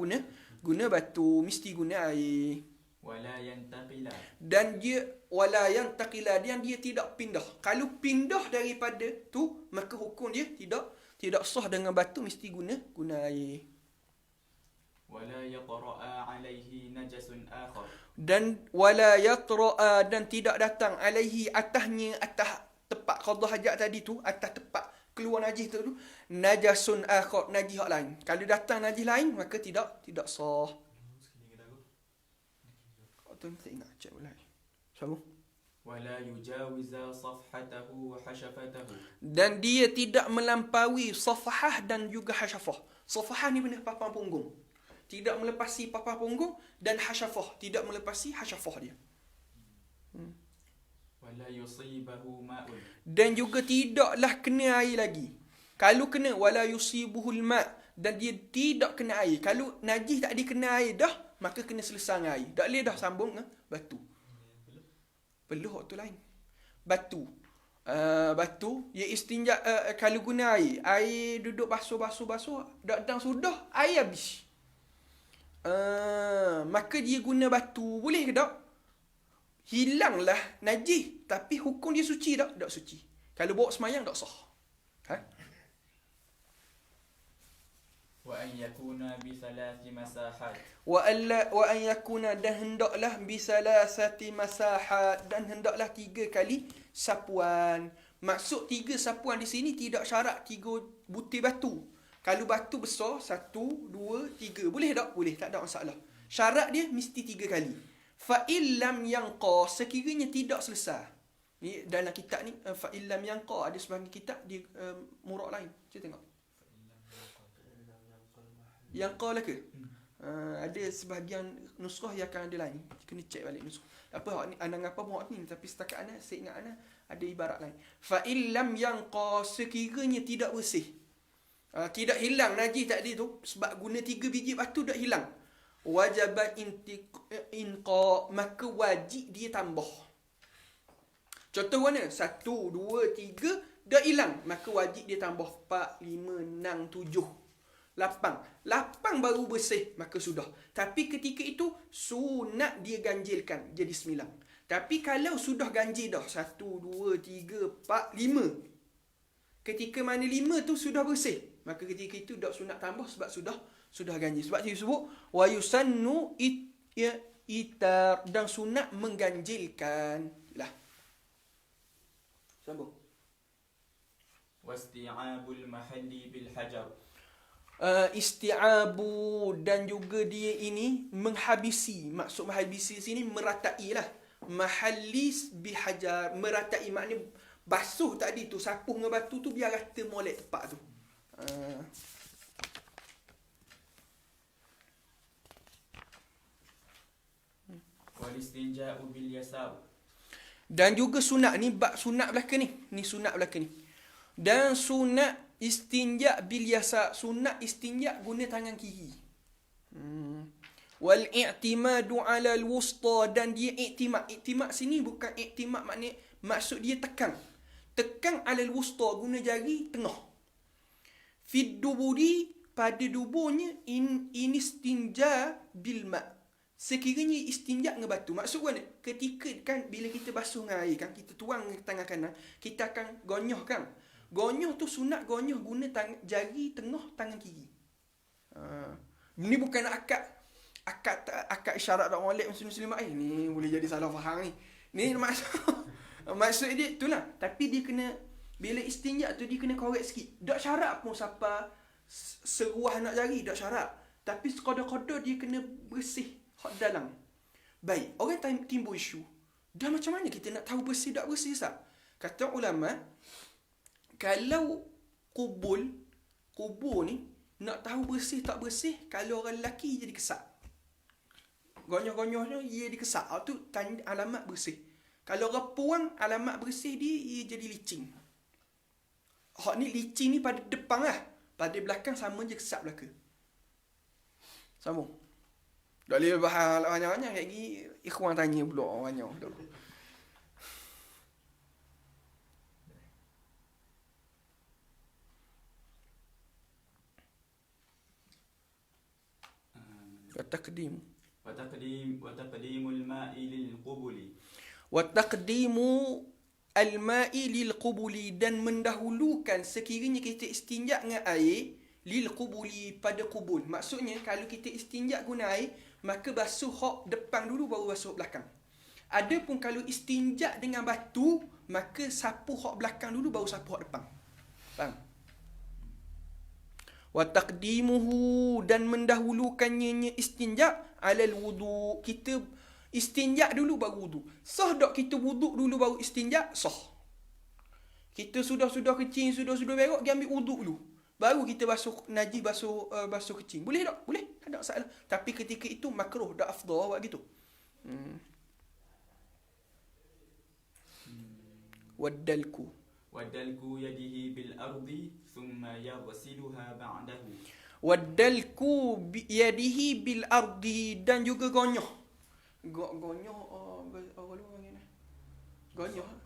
A: guna batu, mesti guna air.
B: ولا ينتقل.
A: Dan dia wala yantaqila, dia tidak pindah. Kalau pindah daripada tu, maka hukum dia tidak Tidak sah dengan batu, mesti guna air.
B: ولا يطرأ عليه نجس آخر.
A: Dan wala yatra'a, dan tidak datang alaihi, atas tempat qada hajat tadi tu, atas tempat keluar najis tu najasun akhar, najis hak lain. Kalau datang najis lain maka tidak sah.
C: Sekali kita aku.
A: Tu tak ingat cek ulang. Sambung.
B: ولا يجاوز صفحته وحشفته.
A: Dan dia tidak melampaui safahah dan juga hasyafah. Safahah ni benda papan punggung. Tidak melepasi papan punggung, dan hasyafah, tidak melepasi hasyafah dia.
B: ولا يصيبه ماء.
A: Dan juga tidaklah kena air lagi. Kalau kena wala yusibuhul ma', dan dia tidak kena air. Kalau najis tak dikena air dah, maka kena selesai dengan air. Tak boleh dah sambung dengan batu. Peluh waktu lain. Batu. Batu, dia istinja kalau guna air duduk basuh. Datang sudah, air habis. Maka dia guna batu, boleh ke tak? Hilanglah najis, tapi hukum dia suci tak? Tak suci. Kalau bawa semayang tak sah.
B: وأن يكون بثلاث مساحات.
A: Wa an yakuna, dan hendaklah bisalasati masahat, dan hendaklah 3 kali sapuan. Maksud 3 sapuan di sini tidak syarat 3 butir batu. Kalau batu besar 1, 2, 3, boleh tak? Boleh, tak ada masalah. Syarat dia mesti 3 kali. Fa illam yanqa, sekiranya tidak selesai. Ni dalam kitab ni fa illam yanqa, ada sebahagian kitab di murak lain. Kita tengok. Yanqa lah ke? Ada sebahagian nuskah yang akan ada lain. Kena cek balik nuskah. Apa hak ni ana ngapa muak ni, tapi setakat ana saya ingat ana ada ibarat lain. Fa illam yanqa, sekiranya tidak bersih. Tidak hilang najis tadi tu sebab guna 3 biji batu dah hilang. Wajaba inqa, maka wajib dia tambah. Contoh mana? 1, 2, 3 dah hilang, maka wajib dia tambah 4, 5, 6, 7, 8 baru bersih, maka sudah. Tapi ketika itu sunat dia ganjilkan jadi 9. Tapi kalau sudah ganjil dah 1, 2, 3, 4, 5, ketika mana 5 tu sudah bersih, maka ketika itu tak sunat tambah sebab sudah ganjil. Sebab dia sebut wa yusannu itar, dan sunat mengganjilkan. Lah. Sambung.
B: واستيعاب المحل بالحجر.
A: Isti'abu, dan juga dia ini menghabisi. Maksud menghabisi sini meratai lah. Mahallis bihajar, meratai maknanya basuh tadi tu, sapuh dengan batu tu biar rata molek tepat tu.
B: والاستنجاء باليسار.
A: Dan juga sunat ni, bab sunat belaka ni. Ni sunat belaka ni. Dan sunat istinja bil yasa, sunat istinja guna tangan kiri. Wal i'timadu ala al wusta, dan dia i'timad. I'timad sini bukan i'timad maknanya maksud dia tekan ala al wusta, guna jari tengah. Fid duburi, pada duburnya, istinja bil ma, sekiranya istinja dengan batu. Maksud mana? Ketika kan bila kita basuh dengan air kan, kita tuang tangan kanan, kita akan gonyoh kan. Gonyoh tu sunat gonyoh guna jari tengah tangan kiri. Ni bukan nak akad isyarat tak molek muslim-muslimat ni boleh jadi salah faham ni. Ni maksud dia itulah. Tapi dia kena, bila istinja tu dia kena korek sikit. Tak syarat pun siapa seruah nak jari, tak syarat. Tapi sekadar-kadar dia kena bersih hak dalam. Baik, orang timbul isu. Dah macam mana kita nak tahu bersih tak bersih sah? Kata ulama, kalau kubur ni nak tahu bersih tak bersih, kalau orang lelaki jadi kesak. Gonyoh-gonyohnya ia dikesak. Tu tanda alamat bersih. Kalau orang puang, alamat bersih dia ia jadi licin. Hak ni licin ni pada depan lah. Pada belakang sama je kesak belakang. Sambung. Tak boleh bahas banyak-banyak kayak gini. Ikhwan tanya pula banyak.
B: وتقديم الماء للقبل.
A: وتقديم al-ma'i lil qubuli, dan mendahulukan sekiranya kita istinja dengan air lil qubuli, pada qubul. Maksudnya kalau kita istinja guna air, maka basuh hak depan dulu baru basuh belakang. Adapun kalau istinja dengan batu, maka sapu hak belakang dulu baru sapu hak depan. Faham? Wa taqdimuhu, dan mendahulukannya istinja alal wudu. Kita istinja dulu baru wudu. Sah tak kita wudu dulu baru istinja? Sah. Kita sudah kecing, sudah berak, kita ambil wudu dulu. Baru kita basuh najis, basuh kecing. Boleh tak? Boleh. Tak ada masalah. Tapi ketika itu makruh, tak afdal buat gitu. Waddalku.
B: ودلك يده بالأرض ثم يغسلها بعده.
A: Waddalku yadihi bil ardi, dan juga gonyoh.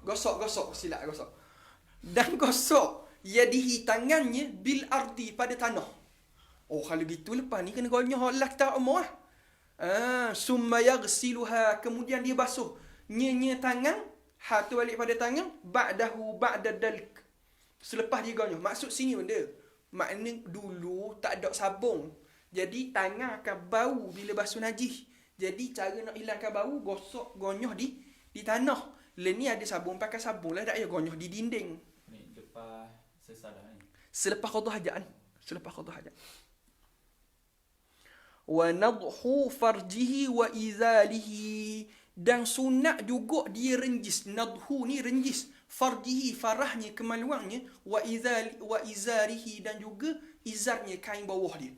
A: Gosok, silap gosok. Dan gosok yadihi, tangannya, bil ardi, pada tanah. Oh, kalau gitu lepas ni kena gonyoh Allah tak umur. Summa yaghsiluha, kemudian dia basuh nya tangan, ha tu balik pada tangan, ba'dahu ba'da dalk, selepas dia gonyoh. Maksud sini benda, makna dulu tak ada sabun, jadi tangan akan bau bila basuh najis. Jadi cara nak hilangkan bau, gosok gonyoh di tanah. Lain ni ada sabun, pakai sabun lah, tak payah gonyoh di dinding.
B: Ni lepas sesadah ni.
A: Selepas qada hajat. Wa nadhu farjihi wa izalihi, dan sunat juga dia renjis. Nadhu ni renjis. Farjihi, farahnya, kemaluannya. Wa izarihi, dan juga izarnya, kain bawah dia.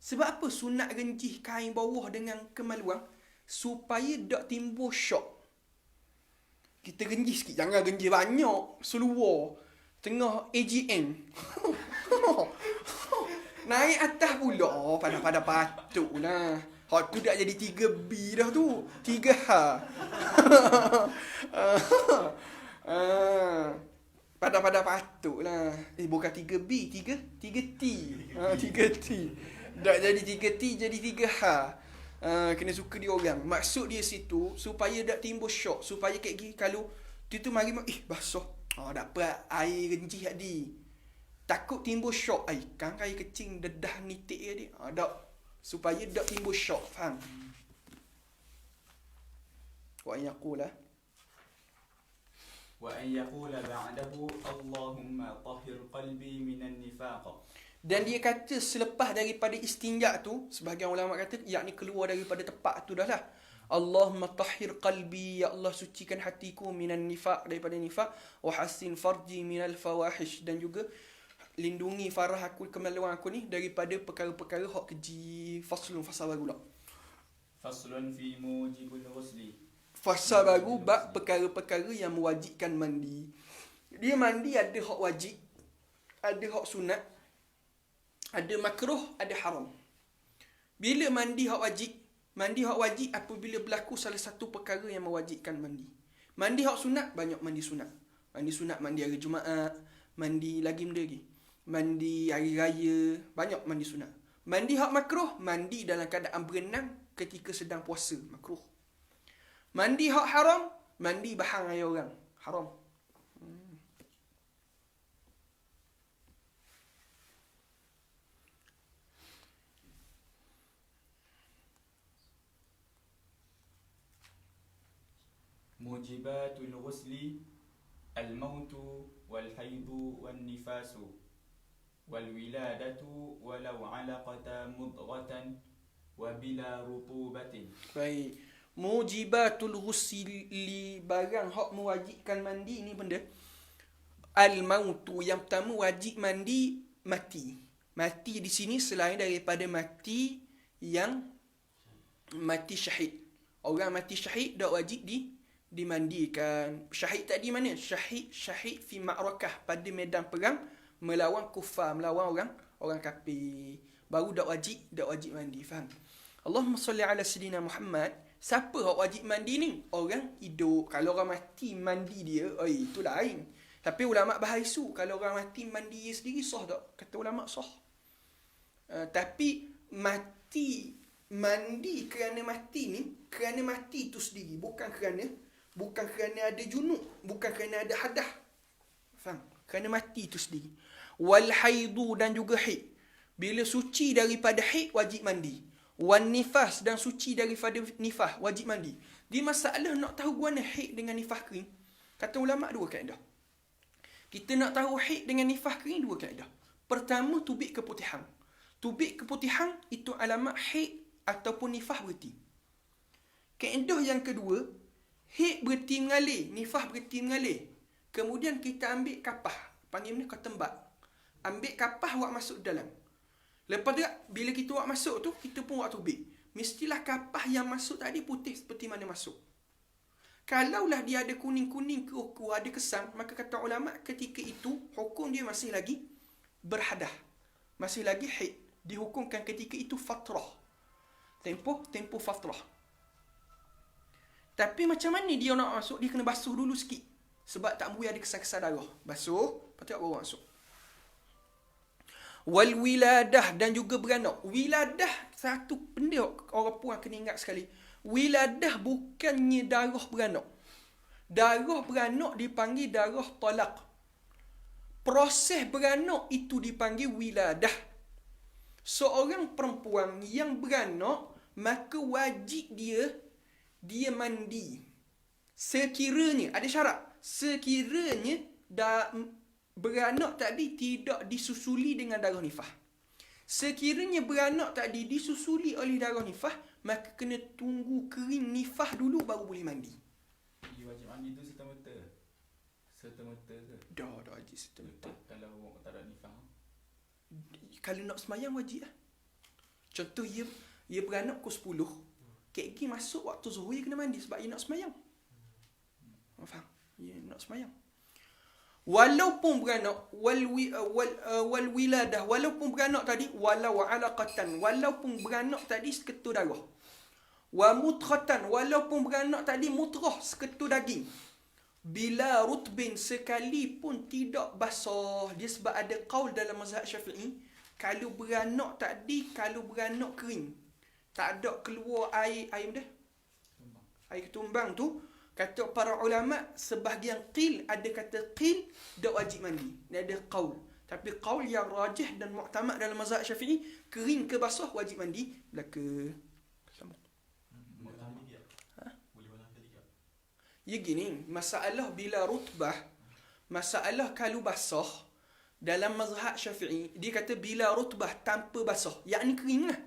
A: Sebab apa sunat renjis kain bawah dengan kemaluan? Supaya tak timbul syok. Kita renjis sikit, jangan renjis banyak. Seluar tengah AGM. Naik atas pula, pada patut lah. Hak tu dah jadi 3B dah tu. 3H. Pada patut lah. Bukan 3B, 3T. 3T. Dah jadi 3T, jadi 3H. Kena suka dia orang. Maksud dia situ, supaya tak timbul syok. Supaya kayak gini, kalau tu mari, basuh. Dapat air renjih tadi. Takut timbul syok. Kan air kecing, dedah nitik tadi. Tak. Supaya tak timbul syok. Faham? Wa an yaqula
B: ba'dahu Allahumma tahhir qalbi minan nifaq.
A: Dan dia kata selepas daripada istinja tu, sebahagian ulama kata yakni keluar daripada tepat tu dah lah. Allahumma tahhir qalbi, ya Allah sucikan hatiku, minan nifaq, daripada nifaq, wa hassin farji minal fawahish, dan juga lindungi farah aku, kemaluan aku ni, daripada perkara-perkara hak keji. Fasal baru lah.
B: Faslun fi mujibul ghusli.
A: Fasal baru bab perkara-perkara yang mewajibkan mandi. Dia mandi ada hak wajib, ada hak sunat, ada makruh, ada haram. Bila mandi hak wajib apabila berlaku salah satu perkara yang mewajibkan mandi. Mandi hak sunat, banyak mandi sunat. Mandi hari Jumaat, mandi lagi benda lagi. Mandi hari raya, banyak mandi sunat. Mandi hak makruh, mandi dalam keadaan berenang ketika sedang puasa, makruh. Mandi hak haram, mandi bahang air orang, haram.
B: Mujibatul ghusli al-mautu wal-haidu wan-nifasu wal-wiladatu walau 'alaqata mudghatan wa bila rutubatin.
A: Baik. Mujibatul ghusli, barang hak mewajibkan mandi ni benda. Al-mautu, yang pertama wajib mandi mati. Mati di sini selain daripada mati yang mati syahid. Orang mati syahid tak wajib dimandikan. Syahid tadi mana? Syahid fi ma'rakah, pada medan perang melawan kufar, melawan orang kafir. Baru tak wajib mandi. Faham? Allahumma salli ala sayyidina Muhammad. Siapa hak wajib mandi ni? Orang hidup. Kalau orang mati mandi dia, itu lain. Tapi ulama bahasu, kalau orang mati mandi dia sendiri sah tak? Kata ulama sah. Tapi mandi kerana mati ni, kerana mati tu sendiri, bukan kerana Bukan kerana ada junub, bukan kerana ada hadah. Faham? Kerana mati itu sendiri. Wal haidu, dan juga haid. Bila suci daripada haid, wajib mandi. Wan nifas, dan suci daripada nifas, wajib mandi. Di masalah nak tahu guana haid dengan nifas kering, kata ulama' dua kaedah. Kita nak tahu haid dengan nifas kering, dua kaedah. Pertama, tubik keputihan. Tubik keputihan itu alamat haid ataupun nifas berhenti. Kaedah yang kedua, haid berhenti mengalir, nifas berhenti mengalir. Kemudian kita ambil kapah, panggil ni ketembak. Ambil kapah, awak masuk dalam. Lepas tu, bila kita awak masuk tu, kita pun awak tubik. Mestilah kapah yang masuk tadi putih seperti mana masuk. Kalaulah dia ada kuning-kuning ke ada kesam, maka kata ulama' ketika itu, hukum dia masih lagi berhadah. Masih lagi haid. Dihukumkan ketika itu fatrah. Tempoh fatrah. Tapi macam mana dia nak masuk? Dia kena basuh dulu sikit. Sebab tak boleh ada kesan-kesan darah. Basuh, lepas tu baru masuk. Wal wiladah, dan juga beranak. Wiladah, satu benda orang puan kena ingat sekali. Wiladah bukannya darah beranak. Darah beranak dipanggil darah talaq. Proses beranak itu dipanggil wiladah. Seorang perempuan yang beranak, maka wajib dia mandi. Sekiranya, ada syarat, sekiranya beranak tadi tidak disusuli dengan darah nifas. Sekiranya beranak tadi disusuli oleh darah nifas, maka kena tunggu kering nifas dulu baru boleh mandi.
B: Dia wajib mandi tu serta-merta? Serta-merta ke?
A: Dah wajib serta-merta.
B: Kalau tak ada nifas?
A: Kalau nak semayang wajib lah. Contoh ia beranak pukul 10. Kek masuk waktu zuhur, dia kena mandi sebab ia nak semayang. Faham? Ia nak semayang. Walaupun beranak wal wiladah, walaupun beranak tadi walau alaqatan, walaupun beranak tadi seketul darah. Wa mutratan, walaupun beranak tadi mutrah, seketul daging. Bila rutbin, sekalipun tidak basah. Dia sebab ada qaul dalam mazhab Syafi'i, kalau beranak tadi, kalau beranak kering, tak ada keluar air ketumbang tu, kata para ulama, sebahagian qil, ada kata qil, tak wajib mandi. Dia ada qaul. Tapi qaul yang rajih dan mu'tamad dalam mazhab Syafi'i, kering ke basah wajib mandi. Belaka. Ya gini, masalah bila rutbah, masalah kalau basah, dalam mazhab Syafi'i, dia kata bila rutbah tanpa basah, yakni kering lah.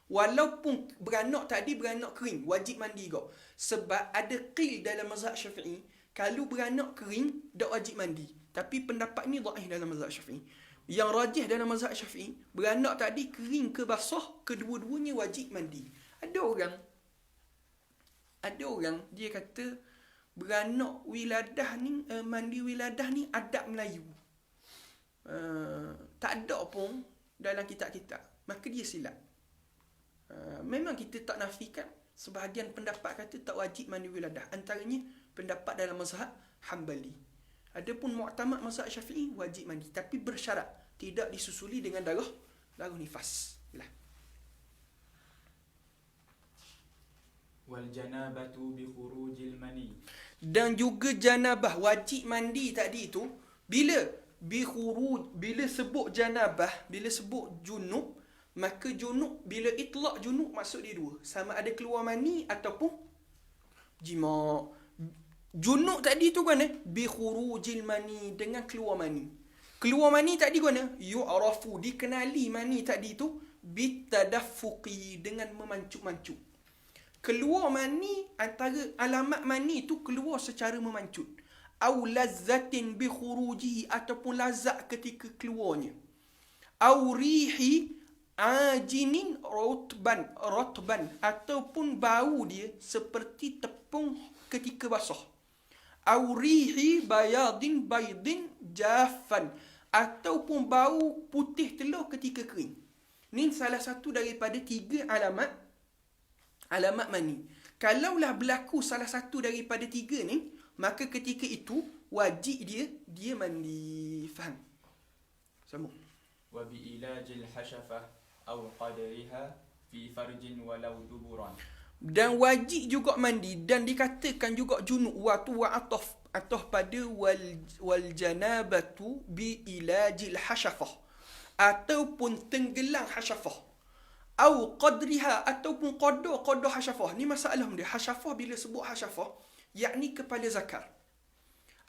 A: Walaupun beranak tadi beranak kering, wajib mandi juga. Sebab ada qil dalam mazhab Syafi'i, kalau beranak kering, tak wajib mandi. Tapi pendapat ni dhaif dalam mazhab Syafi'i. Yang rajih dalam mazhab Syafi'i, beranak tadi kering ke basah, kedua-duanya wajib mandi. Ada orang dia kata beranak wiladah ni, mandi wiladah ni adab Melayu. Tak ada pun dalam kitab-kitab. Maka dia silap. Memang kita tak nafikan, sebahagian pendapat kata tak wajib mandi wiladah. Antaranya pendapat dalam mazhab Hanbali. Adapun mu'tamad mazhab Syafi'i, wajib mandi. Tapi bersyarat, tidak disusuli dengan darah nifas.
B: Wal janabatu bi khurujil mani.
A: Dan juga janabah, wajib mandi tadi tu, bila sebut janabah, bila sebut junub, maka junub, bila itlaq junub, maksud dia dua. Sama ada keluar mani ataupun jima'. Junub tadi tu kan, bi khurujil mani, dengan keluar mani. Keluar mani tadi kan, yu'rafu, dikenali mani tadi tu, bitadaffuqi, dengan memancut-mancut. Keluar mani, antara alamat mani tu keluar secara memancut. Au lazzatin bi khurujihi, ataupun lazat ketika keluarnya. Au rihi ajinin rotban, ataupun bau dia seperti tepung ketika basah. Au rihi baydin jaffan, ataupun bau putih telur ketika kering. Ni salah satu daripada 3 alamat mani. Kalaulah berlaku salah satu daripada 3 ni, maka ketika itu wajib dia mandi. Faham? Sambung.
B: Wa bi ilajil hashafah aw qadriha fi farjin walau duburan.
A: Dan wajib juga mandi. Dan dikatakan juga junub wa ataf pada wal janabatu bi ilajil hasyafah, ataupun tenggelam hasyafah, au qadriha, ataupun qada hasyafah. Ni masalah dia. Hasyafah, bila sebut hasyafah, yakni kepala zakar.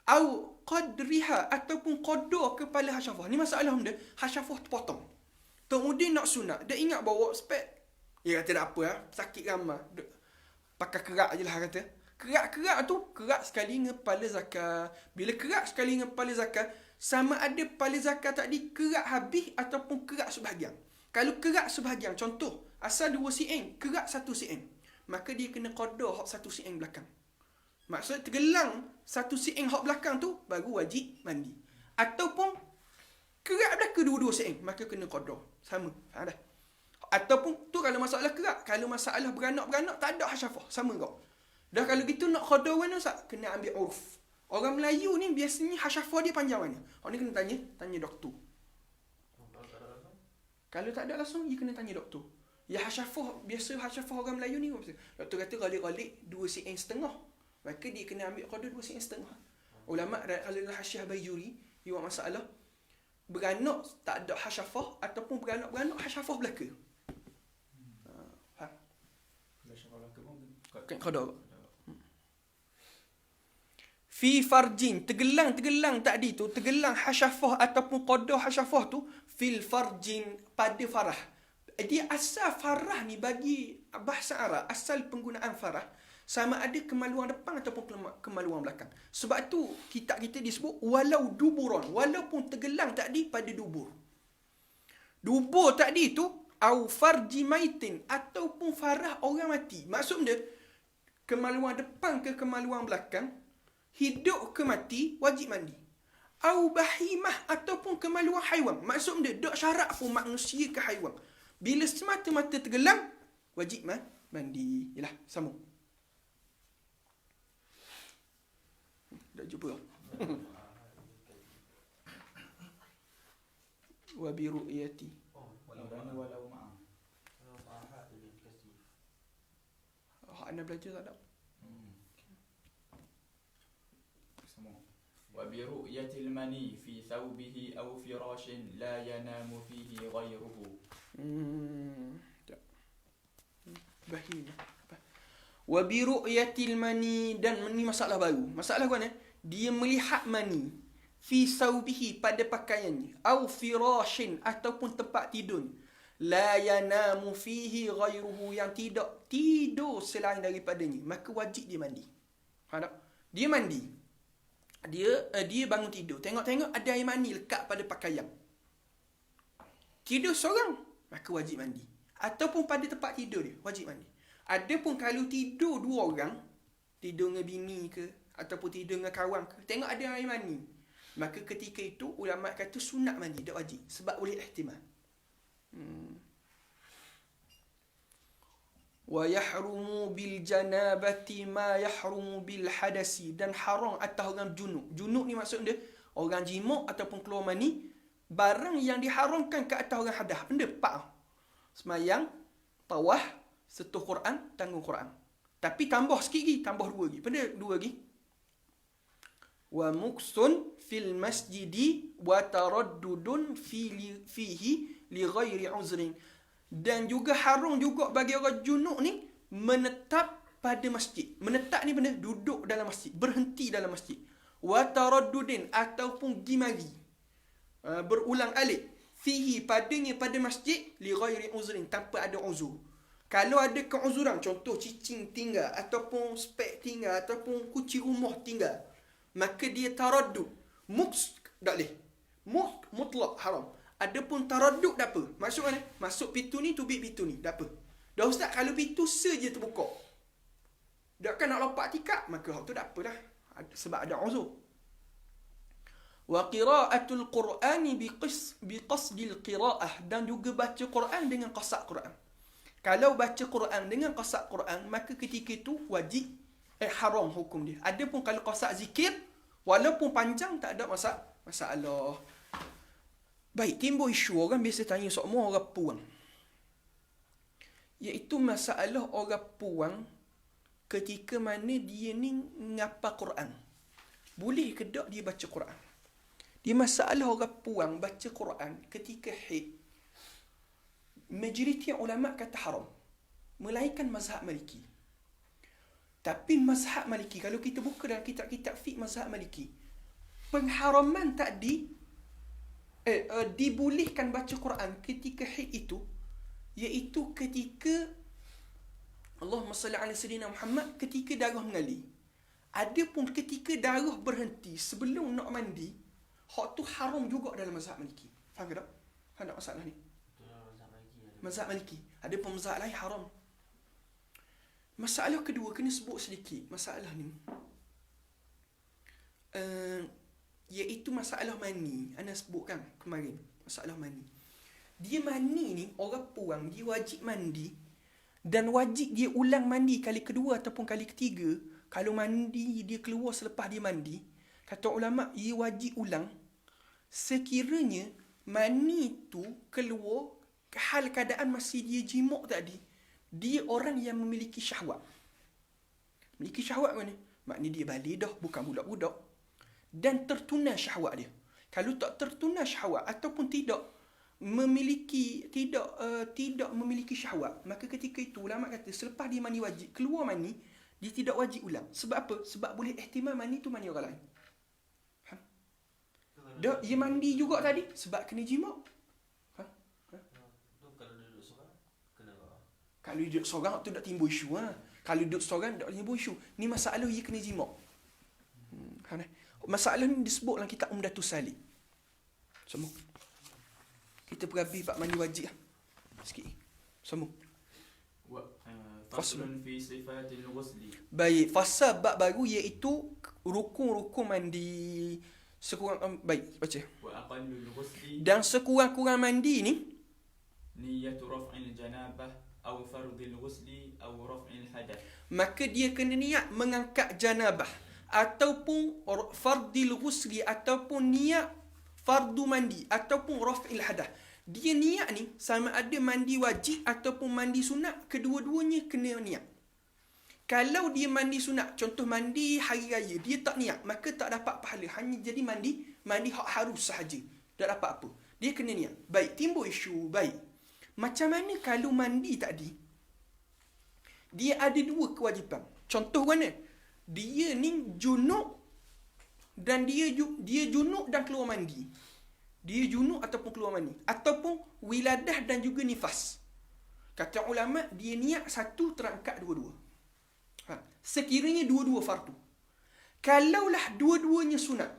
A: Au qadriha, ataupun qada kepala hasyafah. Ni masalah dia. Hasyafah terpotong. Kemudian nak sunat, dia ingat bawa spek. Dia kata tak apa lah, sakit ramah. Pakai kerak je lah kata. Kerak tu, kerak sekali dengan kepala zakar. Bila kerak sekali dengan kepala zakar, sama ada kepala zakar tadi kerak habis ataupun kerak sebahagian. Kalau kerak sebahagian, contoh, asal 2 cm, kerak 1 cm, maka dia kena qada 1 cm belakang. Maksud tergelang 1 cm hak belakang tu, baru wajib mandi. Ataupun kerak belakang 2 cm, maka kena qada. Sama. Faham dah? Ataupun tu kalau masalah kerak. Kalau masalah beranak-beranak, tak ada hasyafah. Sama kau. Dah kalau gitu nak qada mana Ustaz? Kena ambil uruf. Orang Melayu ni biasanya hasyafah dia panjang mana? Orang ni kena tanya doktor. Kalau tak ada langsung, dia kena tanya doktor. Ya hasyafah, biasa hasyafah orang Melayu ni, doktor kata galik-galik 2,5 cm. Maka dia kena ambil qada 2,5 cm. Ulama kalau Hasyiah Baijuri, dia buat masalah beranak tak ada hasyafah ataupun beranak-beranak hasyafah belaka. Faham? Kan qada. Fi farjin, tegelang tadi tu, tegelang hasyafah ataupun qada hasyafah tu, fil farjin, pada farah. Dia asal farah ni bagi bahasa Arab, asal penggunaan farah sama ada kemaluan depan ataupun kemaluan belakang. Sebab tu kitab kita disebut walau duburon, walaupun tegelang tadi pada dubur. Dubur tadi tu au farji maitin, ataupun farah orang mati. Maksud dia kemaluan depan ke kemaluan belakang, hidup ke mati, wajib mandi. Au bahimah, ataupun kemaluan haiwan. Maksud dia tak syarat pun manusia ke haiwan. Bila semata-mata tergelam, wajib mandi. Yalah, sambung. Dah jumpa. Wa bi ru'yati.
B: walau ma'ah.
A: Anda belajar tak ada?
B: وبرؤية المني في ثوبه أو فراش لا ينام فيه غيره.
A: Bahimah. Wa bi ru'yatil mani, dan ni masalah baru. Masalah mana? Dia melihat mani fi saubihi, pada pakaiannya, au firashin, ataupun tempat tidur. La yanamu fihi ghairuhu, yang tidak tidur selain daripadanya, maka wajib dia mandi. Faham tak? Dia mandi. Dia bangun tidur, tengok-tengok ada air mani lekat pada pakaian. Tidur seorang, maka wajib mandi. Ataupun pada tempat tidur dia, wajib mandi. Adapun kalau tidur 2 orang, tidur dengan bini ke, ataupun tidur dengan kawan ke, tengok ada air mani, maka ketika itu ulama kata sunat mandi, tak wajib, sebab boleh ihtimal. Wa yahrumu bil janabati ma yahrumu bil hadasi, dan haram atas orang junub. Junub ni maksud dia orang jimuk ataupun keluar mani, barang yang diharamkan ke atas orang hadas. Benda 4. Semayang, tawaf, setuh Quran, tanggung Quran. Tapi tambah sikit lagi, tambah 2 lagi. Benda 2 lagi. Wa muksun fil masjidi wa taraddudun fihi li ghairi uzrin. Dan juga haram juga bagi orang junub ni menetap pada masjid. Menetap ni benda duduk dalam masjid, berhenti dalam masjid. Wa taraddudin, ataupun gimari, berulang alik, fihi, padanya, pada masjid, li ghairi uzrin, tanpa ada uzur. Kalau ada keuzuran, contoh cicing tinggal, ataupun spek tinggal, ataupun kunci rumah tinggal, maka dia taraddud. Muks tak boleh. Mutlak haram. Adapun taraddud tak apa. Maksud mana? Masuk pintu ni, tubik pintu ni, tak apa. Dah Ustaz, kalau pintu saja terbuka, takkan nak lompat tikak, maka hak tu tak apa dah. Sebab ada uzur. Wa qira'atul Qur'ani biqasdil qira'ah, dan juga baca Quran dengan qasad Quran. Kalau baca Quran dengan qasad Quran, maka ketika itu wajib haram hukum dia. Adapun kalau qasad zikir, walaupun panjang, tak ada masalah. Baik, timbul isu orang biasa tanya semua orang puang. Iaitu masalah orang puang ketika mana dia ni ngapa Quran. Boleh ke tak dia baca Quran? Dia masalah orang puang baca Quran ketika haid. Majoriti ulama kata haram. Melainkan mazhab Maliki. Tapi mazhab Maliki, kalau kita buka dalam kitab-kitab fiqh mazhab Maliki, pengharaman tadi dibolehkan baca Quran ketika haid itu, iaitu ketika Allahumma salli ala sayyidina Muhammad, ketika darah mengalir. Adapun ketika darah berhenti sebelum nak mandi, hak tu haram juga dalam mazhab Maliki. Faham ke tak? Faham tak masalah ni? Mazhab Maliki. Adapun mazhab lain haram. Masalah kedua kena sebut sedikit. Masalah ni iaitu masalah mani. Ana sebutkan kemarin. Masalah mani. Dia mani ni, orang puang, dia wajib mandi. Dan wajib dia ulang mandi kali kedua ataupun kali ketiga. Kalau mandi, dia keluar selepas dia mandi. Kata ulama', dia wajib ulang. Sekiranya mani tu keluar, hal keadaan masih dia jimuk tadi, dia orang yang memiliki syahwat. Memiliki syahwat mana? Maknanya dia balik dah, bukan budak-budak. Dan tertuna syahwat dia. Kalau tak tertuna syahwat ataupun tidak memiliki syahwat, maka ketika itu ulama kata selepas dia mani wajib, keluar mani, dia tidak wajib ulang. Sebab apa? Sebab boleh ihtimal mani tu mani orang lain. Dia mandi juga tadi sebab kena jimat. Kalau duduk seorang tu tak timbul isu. Kalau duduk seorang tak timbul isu. Ni masalah dia kena jimat. Masalah ni disebut dalam kitab Umdatus Salik. Sambung. Kita perhabis bab mandi wajib lah. Sikit. Sambung.
B: Faslun fi sifatil ghusli.
A: Baik, fasa bab baru iaitu rukun-rukun mandi. Baik, baca.
B: Wa aqallul ghusli.
A: Dan sekurang-kurang mandi ni,
B: Niyatu raf'il janabah atau fardil ghusli atau raf'il hadath.
A: maka dia kena niat mengangkat janabah ataupun fardil ghusli ataupun niat fardu mandi ataupun raf'il hadath. Dia niat ni sama ada mandi wajib ataupun mandi sunat, kedua-duanya kena niat. Kalau dia mandi sunat, contoh mandi hari raya, dia tak niat, maka tak dapat pahala. Hanya jadi mandi hak harus sahaja. Tak dapat apa. Dia kena niat. Baik, timbul isu. Baik. Macam mana kalau mandi tadi, dia ada dua kewajipan. Contoh mana? Dia ni junub dan dia junub dan keluar mandi. Dia junub ataupun keluar mandi. Ataupun wiladah dan juga nifas. Kata ulama', dia niat satu terangkat dua-dua. Sekiranya dua-dua fardu. Kalaulah dua-duanya sunat.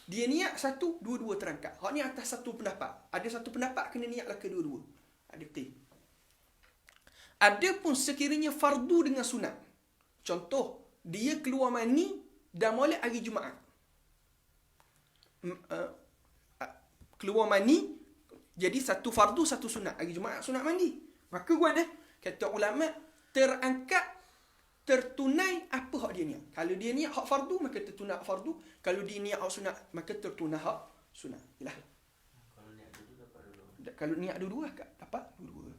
A: Dia niat satu, dua-dua terangkat. Hak ni atas satu pendapat. Ada satu pendapat kena niatlah kedua-dua. Ada qil. Adapun sekiranya fardu dengan sunat. Contoh, dia keluar mani dan molek hari Jumaat. Keluar mani, jadi satu fardu, satu sunat. Hari Jumaat sunat mandi. Maka kata ulama', terangkat, tertunai apa hak dia niat. Kalau dia niat hak fardu, maka tertunai hak fardu. Kalau dia niat hak sunat, maka tertunai hak sunat. Yalah.
D: Kalau niat dulu dapat dulu.
A: Kalau niat dua-dua, dapat dua-dua.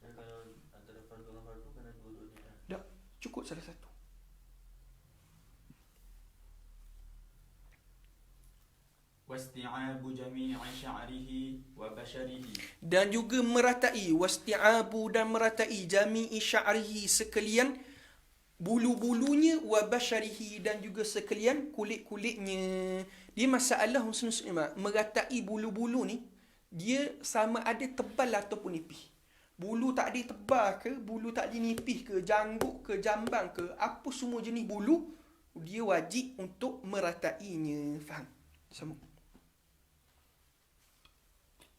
D: Dan kalau antara fardu dengan fardu, kena dua-duanya.
A: Tak, cukup salah satu.
B: Wasti'abu jami'i sya'rihi wa basharihi.
A: Dan juga meratai, wasti'abu dan meratai jami'i sya'rihi sekalian bulu-bulunya, wa basharihi dan juga sekalian kulit-kulitnya. Dia masalah muslim-muslimat, meratai bulu-bulu ni, dia sama ada tebal ataupun nipis. Bulu tak ada tebal ke, bulu tak ada nipis ke, janggut ke, jambang ke, apa semua jenis bulu, dia wajib untuk meratainya. Faham? Sama.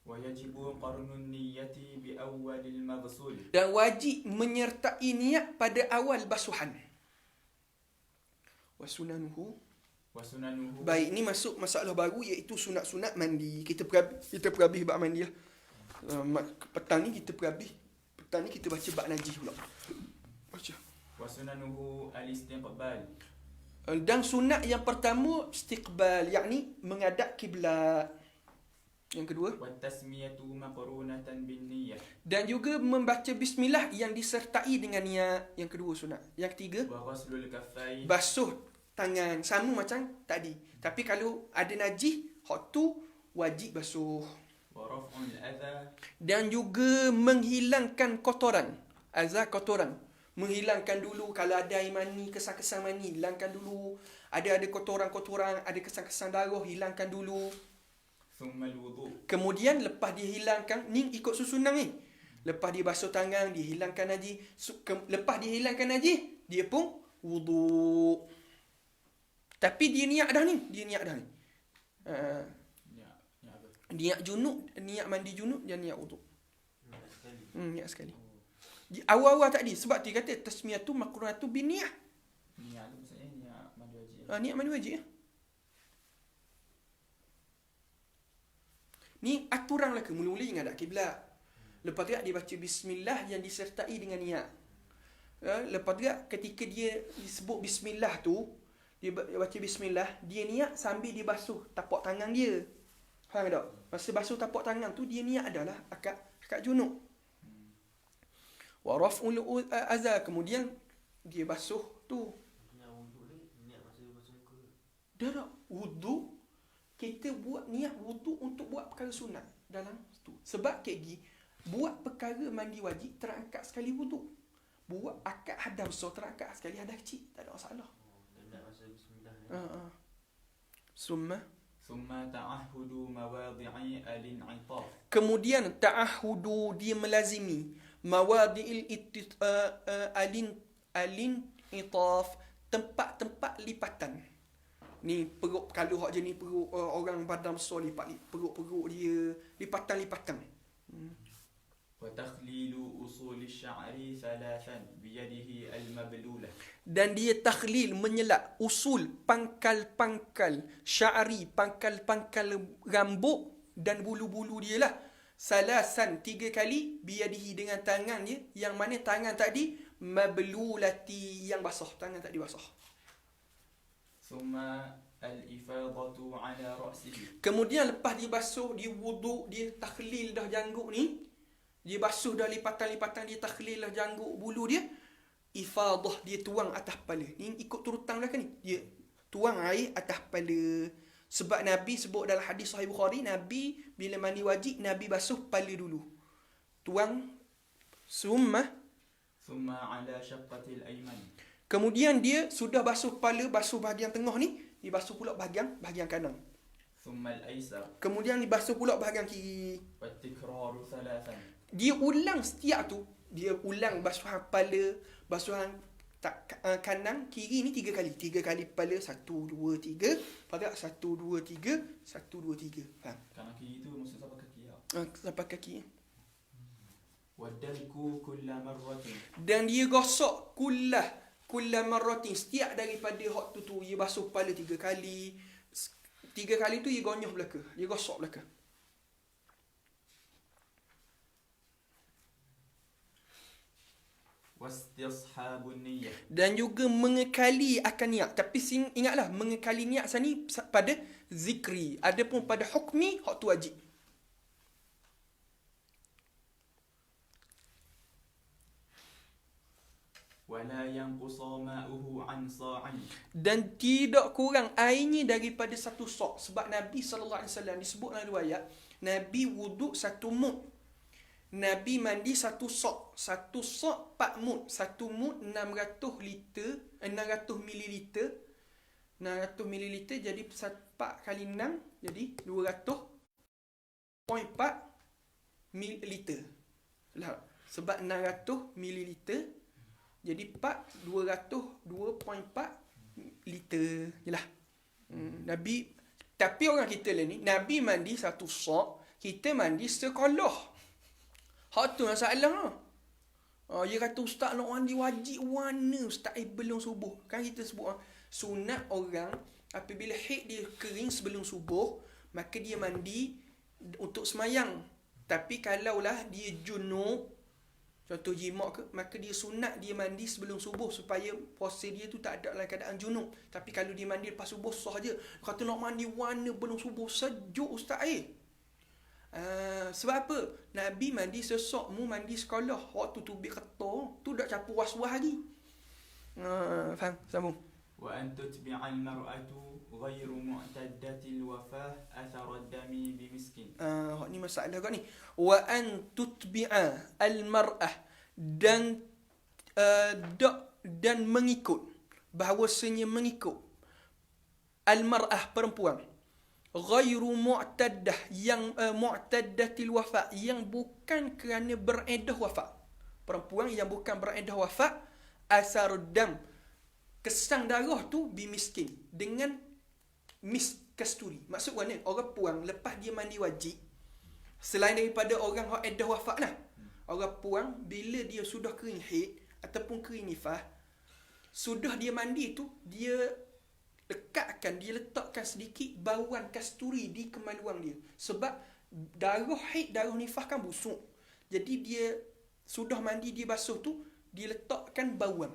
B: Wajibu qarnun niyyati bi awwalil maghsul.
A: Dan wajib menyertai niat pada awal basuhan. Wasunanuhu. Baik, ni masuk masalah baru iaitu sunat-sunat mandi. Kita perhabis bab mandi lah. Petang ni kita perhabis. Petang ni kita baca bab najis pula. Baca.
B: Wasunanuhu al-istiqbal.
A: Dan sunat yang pertama istiqbal, yakni menghadap kiblat. Yang kedua,
B: والتسمية مقرونة بالنية.
A: dan juga membaca bismillah yang disertai dengan niat. Yang kedua sunat. Yang ketiga,
B: وغسل الكفين.
A: basuh tangan sama macam tadi. Tapi kalau ada najis, hak tu wajib basuh.
B: ورفع الأذى.
A: Dan juga menghilangkan kotoran. Azab kotoran. Menghilangkan dulu kalau ada air mani, kesan-kesan mani, hilangkan dulu. Ada kotoran-kotoran, ada kesan-kesan darah, hilangkan dulu.
B: ثم الوضوء.
A: Kemudian lepas dia hilangkan, ni ikut susunan ni. Lepas dia basuh tangan, dia hilangkan najis. Lepas dia hilangkan najis, dia pun wuduk. Tapi dia niat dah ni.
B: Ya, apa?
A: Niat junub, niat mandi junub dan niat wuduk.
D: Sekali.
A: Niat sekali. Awal-awal tadi sebab dia kata tasmiyatu maqrunatu biniyah.
B: Niat tu maksudnya niat mandi wajib.
A: Niat mandi wajib. Ni aturan lah ke mula-mula ingat tak kiblat. Lepas tu dia baca bismillah yang disertai dengan niat. Lepas tu ketika dia sebut bismillah tu, dia baca bismillah, dia niat sambil dia basuh tapak tangan dia. Faham tak? Masa basuh tapak tangan tu dia niat adalah akad junub. Wa raf'ul azza, kemudian dia basuh tu.
D: Niat wuduk ni, niat masa basuh muka.
A: Dah tak wuduk, kita buat niat wuduk untuk buat perkara sunat dalam tu. Sebab kegi buat perkara mandi wajib terangkat sekali wuduk. Buat akad hadas besar terangkat sekali hadas kecil, tak ada masalah.
D: Dan niat masa bismillah ni.
A: Summa,
B: ثم تعهد مواضع الانعطاف.
A: kemudian ta'ahudu, dia melazimi mawadi'il alin-itaf, tempat-tempat lipatan. Ni perut, kalau hak jenis perut orang badan besar lipat perut-perut dia, lipatan-lipatan.
B: وتخليل أصول الشعر ثلاثا بيده المبلولة.
A: Dan dia takhlil, menyelak usul, pangkal-pangkal sya'ri, pangkal-pangkal rambut dan bulu-bulu dia lah. Salasan, 3 kali, biyadihi, dengan tangan dia, yang mana tangan tadi mablulati, yang basah, tangan tadi basah.
B: ثم الإفاضة على رأسه.
A: Kemudian lepas dia basuh, dia wuduk, dia takhlil dah janggut ni, dia basuh dah lipatan-lipatan, dia takhlil dah janggut bulu dia, ifadah, dia tuang atas kepala. Ni ikut turutan belakang ni. Dia tuang air atas kepala. Sebab Nabi sebut dalam hadis Sahih Bukhari, Nabi bila mandi wajib, Nabi basuh kepala dulu. Tuang, summa,
B: ثم على شقة الأيمن.
A: kemudian dia sudah basuh kepala, basuh bahagian tengah ni, dia basuh pula bahagian kanan.
B: ثم الأيسر.
A: Kemudian dia basuh pula bahagian kiri.
B: والتكرار ثلاثا.
A: Dia ulang setiap tu. Dia ulang basuhan kepala, basuhan kanan, kiri ni 3 kali. 3 kali kepala, 1, 2, 3. Pada 1, 2, 3, 1, 2, 3. Faham?
B: Kanan kiri tu maksud sampai kaki ya.
A: Sampai kaki.
B: والدلك كل مرة.
A: Dan dia gosok kulla marratin, setiap daripada hak tu dia basuh kepala 3 kali. 3 kali tu dia gonyah belaka, dia gosok belaka.
B: واستصحاب النية.
A: Dan juga mengekali akan niat. Tapi ingatlah, mengekali niat sini pada zikri. Adapun pada hukmi, hak tu wajib.
B: ولا ينقص ماؤه عن صاع.
A: Dan tidak kurang airnya daripada 1 sok. Sebab Nabi SAW disebut dalam riwayat, Nabi wuduk 1 mud. Nabi mandi 1 sok. 1 sok 4 mud. 1 mud 600 mililiter. 600 mililiter jadi 4 kali 6 jadi 200.4 mililiter. Sebab 600 mililiter jadi 202.4 liter jelah. Nabi, tapi orang kita lah ni, Nabi mandi 1 sok, kita mandi sekolah. Hak tu masalah. Dia kata ustaz nak mandi wajib warna ustaz belum subuh. Kan kita sebut sunat orang apabila haid dia kering sebelum subuh, maka dia mandi untuk semayang. Tapi kalaulah dia junub, contoh jimak ke, maka dia sunat dia mandi sebelum subuh supaya puasa dia tu tak ada dalam keadaan junub. Tapi kalau dia mandi lepas subuh sah je. Kata nak mandi warna belum subuh, sejuk ustaz Sebab apa? Nabi mandi sesok, mu mandi sekolah. Waktu tu bik kata, tu dak campur was-was lagi. Faham? Sambung.
B: وأن تتبع المرأة غير معتدة الوفاة أثر الدم بمسك.
A: Ni masalah kau ni. Wa an tutbi'a al-mar'ah dan dan mengikut, bahawasanya mengikut al-mar'ah perempuan ghairu mu'taddah yang mu'taddatil wafa, yang bukan kerana beredah wafat. Perempuan yang bukan beredah wafat, asardam, kesang darah tu bimiskin, dengan kasturi. Maksud mana? Orang puang lepas dia mandi wajib, selain daripada orang yang edah wafat lah, orang puang bila dia sudah kering haid ataupun kering nifas, sudah dia mandi tu, dia letakkan sedikit bauan kasturi di kemaluan dia. Sebab darah haid, darah nifas kan busuk. Jadi dia sudah mandi, dia basuh tu, dia letakkan bauan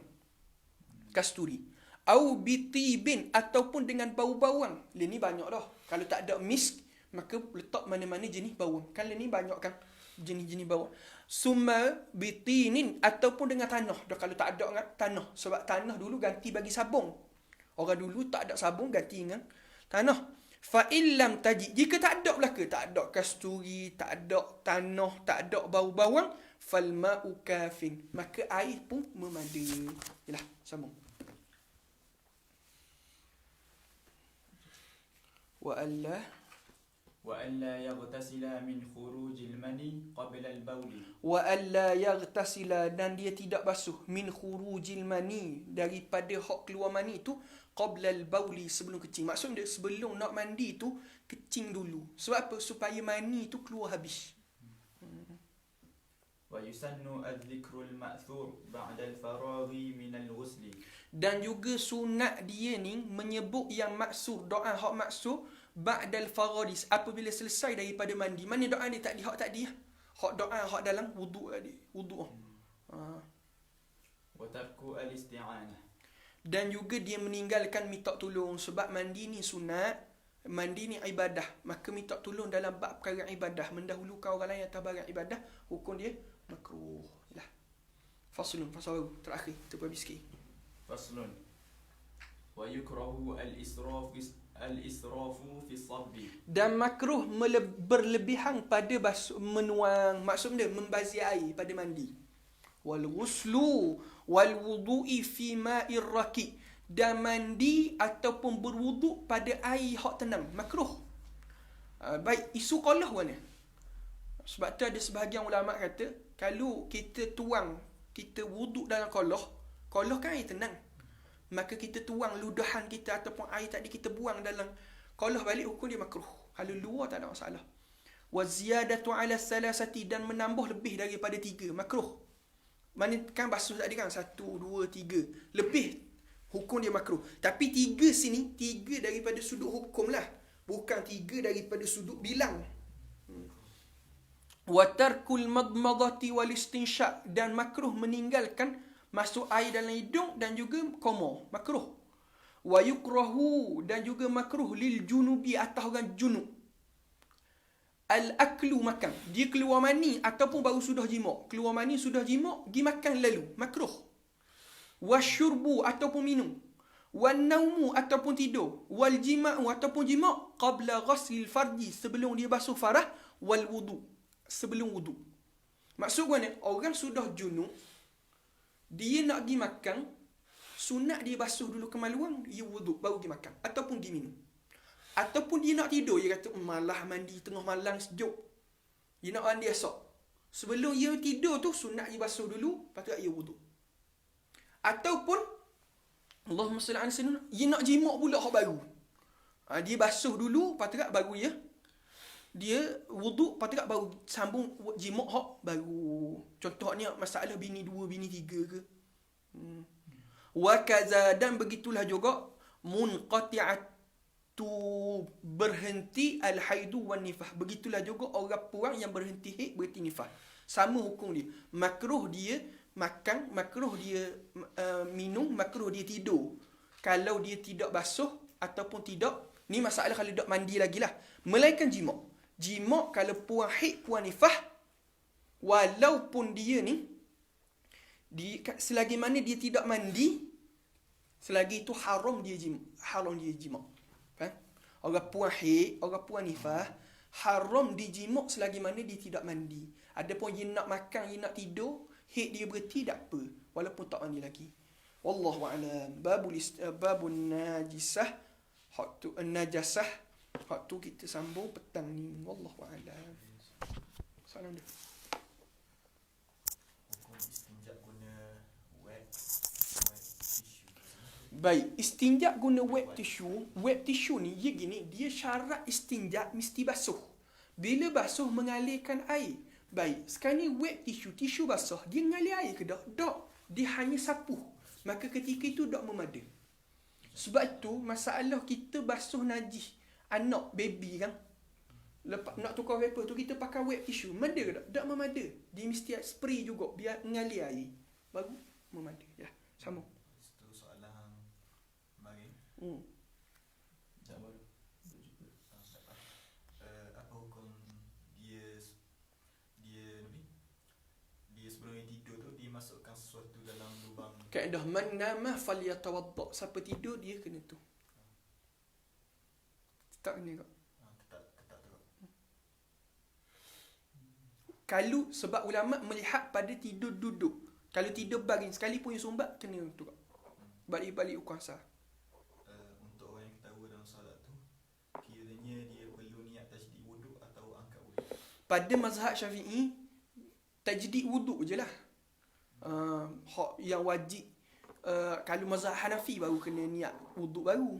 A: kasturi. Au bitibin, ataupun dengan bau-bauan. Ni banyak dah. Kalau tak ada misk, maka letak mana-mana jenis bauan. Kan ni banyak kan jenis-jenis bauan. Summa bitinin, ataupun dengan tanah. Dah kalau tak ada dengan tanah. Sebab tanah dulu ganti bagi sabung. Orang dulu tak ada sabung, ganti dengan tanah. Fa illam tajid, jika tak ada belaka, tak ada kasturi, tak ada tanah, tak ada bau-bauan, fal ma'u kafin, maka air pun memada. Yalah, sambung.
B: وألا يغتسل من خروج المني قبل البول.
A: وألا يغتسل, dan dia tidak basuh, min khurujil mani, daripada hak keluar mani tu, qabla al-bauli, sebelum kencing. Maksud dia sebelum nak mandi tu kencing dulu. Sebab apa? Supaya mani tu keluar habis.
B: ويسن الذكر المأثور بعد الفراغ من الغسل.
A: Dan juga sunat dia ni menyebut yang maksur, doa hak maksur ba'dal faradis, apabila selesai daripada mandi. Mana doa dia tak di hak tadi? Hak doa hak dalam wuduk tadi. Wuduk.
B: وترك الاستعانة.
A: Dan juga dia meninggalkan minta tolong, sebab mandi ni sunat, mandi ni ibadah. Maka minta tolong dalam bab perkara ibadah, mendahulukan orang lain atas barang ibadah, hukum dia makruh. Lah. Faslun, fasal terakhir, kita pergi sikit.
B: فصل. ويكره الإسراف في الصب.
A: Dan makruh berlebihan pada menuang, maksudnya membazir air pada mandi. Wal ghuslu wal wudu'i fi ma'ir raqi, dan mandi ataupun berwuduk pada air hak tenang, makruh. Baik, isu qalah mana? Sebab tu ada sebahagian ulama kata, kalau kita wuduk dalam qalah kan air tenang, maka kita tuang ludahan kita ataupun air tadi kita buang dalam qalah balik, hukum dia makruh. Kalau luar tak ada masalah. Wa ziyadatu ala salasati, dan menambah lebih daripada 3, makruh. Mana kan basuh tadi kan 1, 2, 3, lebih hukum dia makruh. Tapi 3 sini 3 daripada sudut hukum lah, bukan 3 daripada sudut bilang. Wa tarkul madmadati wal istinshaq, dan makruh meninggalkan masuk air dalam hidung dan juga koma, makruh. Wa yukrahu, dan juga makruh lil junubi, atas orang junub, al-aklu, makan. Dia keluar mani ataupun baru sudah jima'. Keluar mani sudah jima', pergi makan lalu, makruh. Wasyurbu, ataupun minum. Wan naumu, ataupun tidur. Wal jima'u, ataupun jima' qabla ghaslil farji, sebelum dia basuh farah. Wal wudu, sebelum wudu. Maksud mana? Orang sudah junub, dia nak pergi makan, sunat dia basuh dulu kemaluan, dia wudu, baru pergi makan ataupun pergi minum. Ataupun dia nak tidur, dia kata malah mandi tengah malam sejuk, dia nak mandi esok, sebelum dia tidur tu sunat dia basuh dulu, lepas tu dia wudu. Ataupun Allahumma salli ala sayyidina, dia nak jimak pula hak baru, dia basuh dulu, lepas tu baru dia wudu, lepas tu baru sambung jimak hak baru. Contohnya masalah bini 2, bini 3 ke. Wa kaza, dan begitulah juga munqati'atu, berhenti al-haidu wan nifah. Begitulah juga orang puang yang berhenti haid, berhenti nifah. Sama hukum dia. Makruh dia makan, makruh dia minum, makruh dia tidur. Kalau dia tidak basuh ataupun tidak, ni masalah kalau tak mandi lagi lah. Melainkan jimak. Jima' kalau puan haid, puan nifas, walaupun dia ni selagi mana dia tidak mandi, selagi itu haram dia jima'. Faham? Orang puan haid, orang puan nifas, haram dijima' selagi mana dia tidak mandi. Adapun dia nak makan, dia nak tidur, haid dia berhenti, tak apa, walaupun tak mandi lagi. Wallahu a'lam. Babun najisah, najasah, hak tu kita sambung petang ni. Wallahu a'lam. Salam dia.
C: Hukum istinja guna wet tissue.
A: Baik, istinja guna wet tissue. Wet tissue ni dia gini, dia syarat istinja mesti basuh. Bila basuh mengalirkan air. Baik, sekarang ni wet tissue, tisu basah, dia mengalir air ke tak? Tak. Dia hanya sapu. Maka ketika itu tak memada. Sebab itu masalah kita basuh najis anak, baby kan. Lepas nak tukar paper tu kita pakai wet tissue. Memada ke tak? Tak memada. Dia mesti spray juga biar mengalir air. Baru memada. Ya, sama.
C: Itu soalan kemarin.
B: Tak baru.
C: Apa hukum dia sebelum dia tidur tu dia masukkan sesuatu dalam lubang.
A: Kaedah man nama falyatawadda. Siapa tidur dia kena tu. Tak kena kak.
C: Ketat tu.
A: Kalau sebab ulama melihat pada tidur duduk. Kalau tidur baring sekali pun yang sumbat kena tu kak. Balik hukum asal.
C: Untuk orang yang tahu dalam solat tu, kiranya dia perlu niat tajdid wuduk atau angkat wuduk.
A: Pada mazhab Syafi'i, tajdid wuduk je lah. Hak yang wajib. Kalau mazhab Hanafi baru kena niat wuduk baru.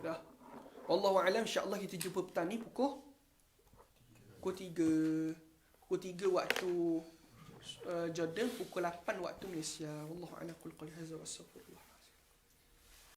A: Dah. Wallahu a'lam, insya-Allah kita jumpa petang ni pukul 3 waktu Jordan, pukul 8 waktu Malaysia. Wallahu a'lam, qul qali hadza wa astaghfirullah.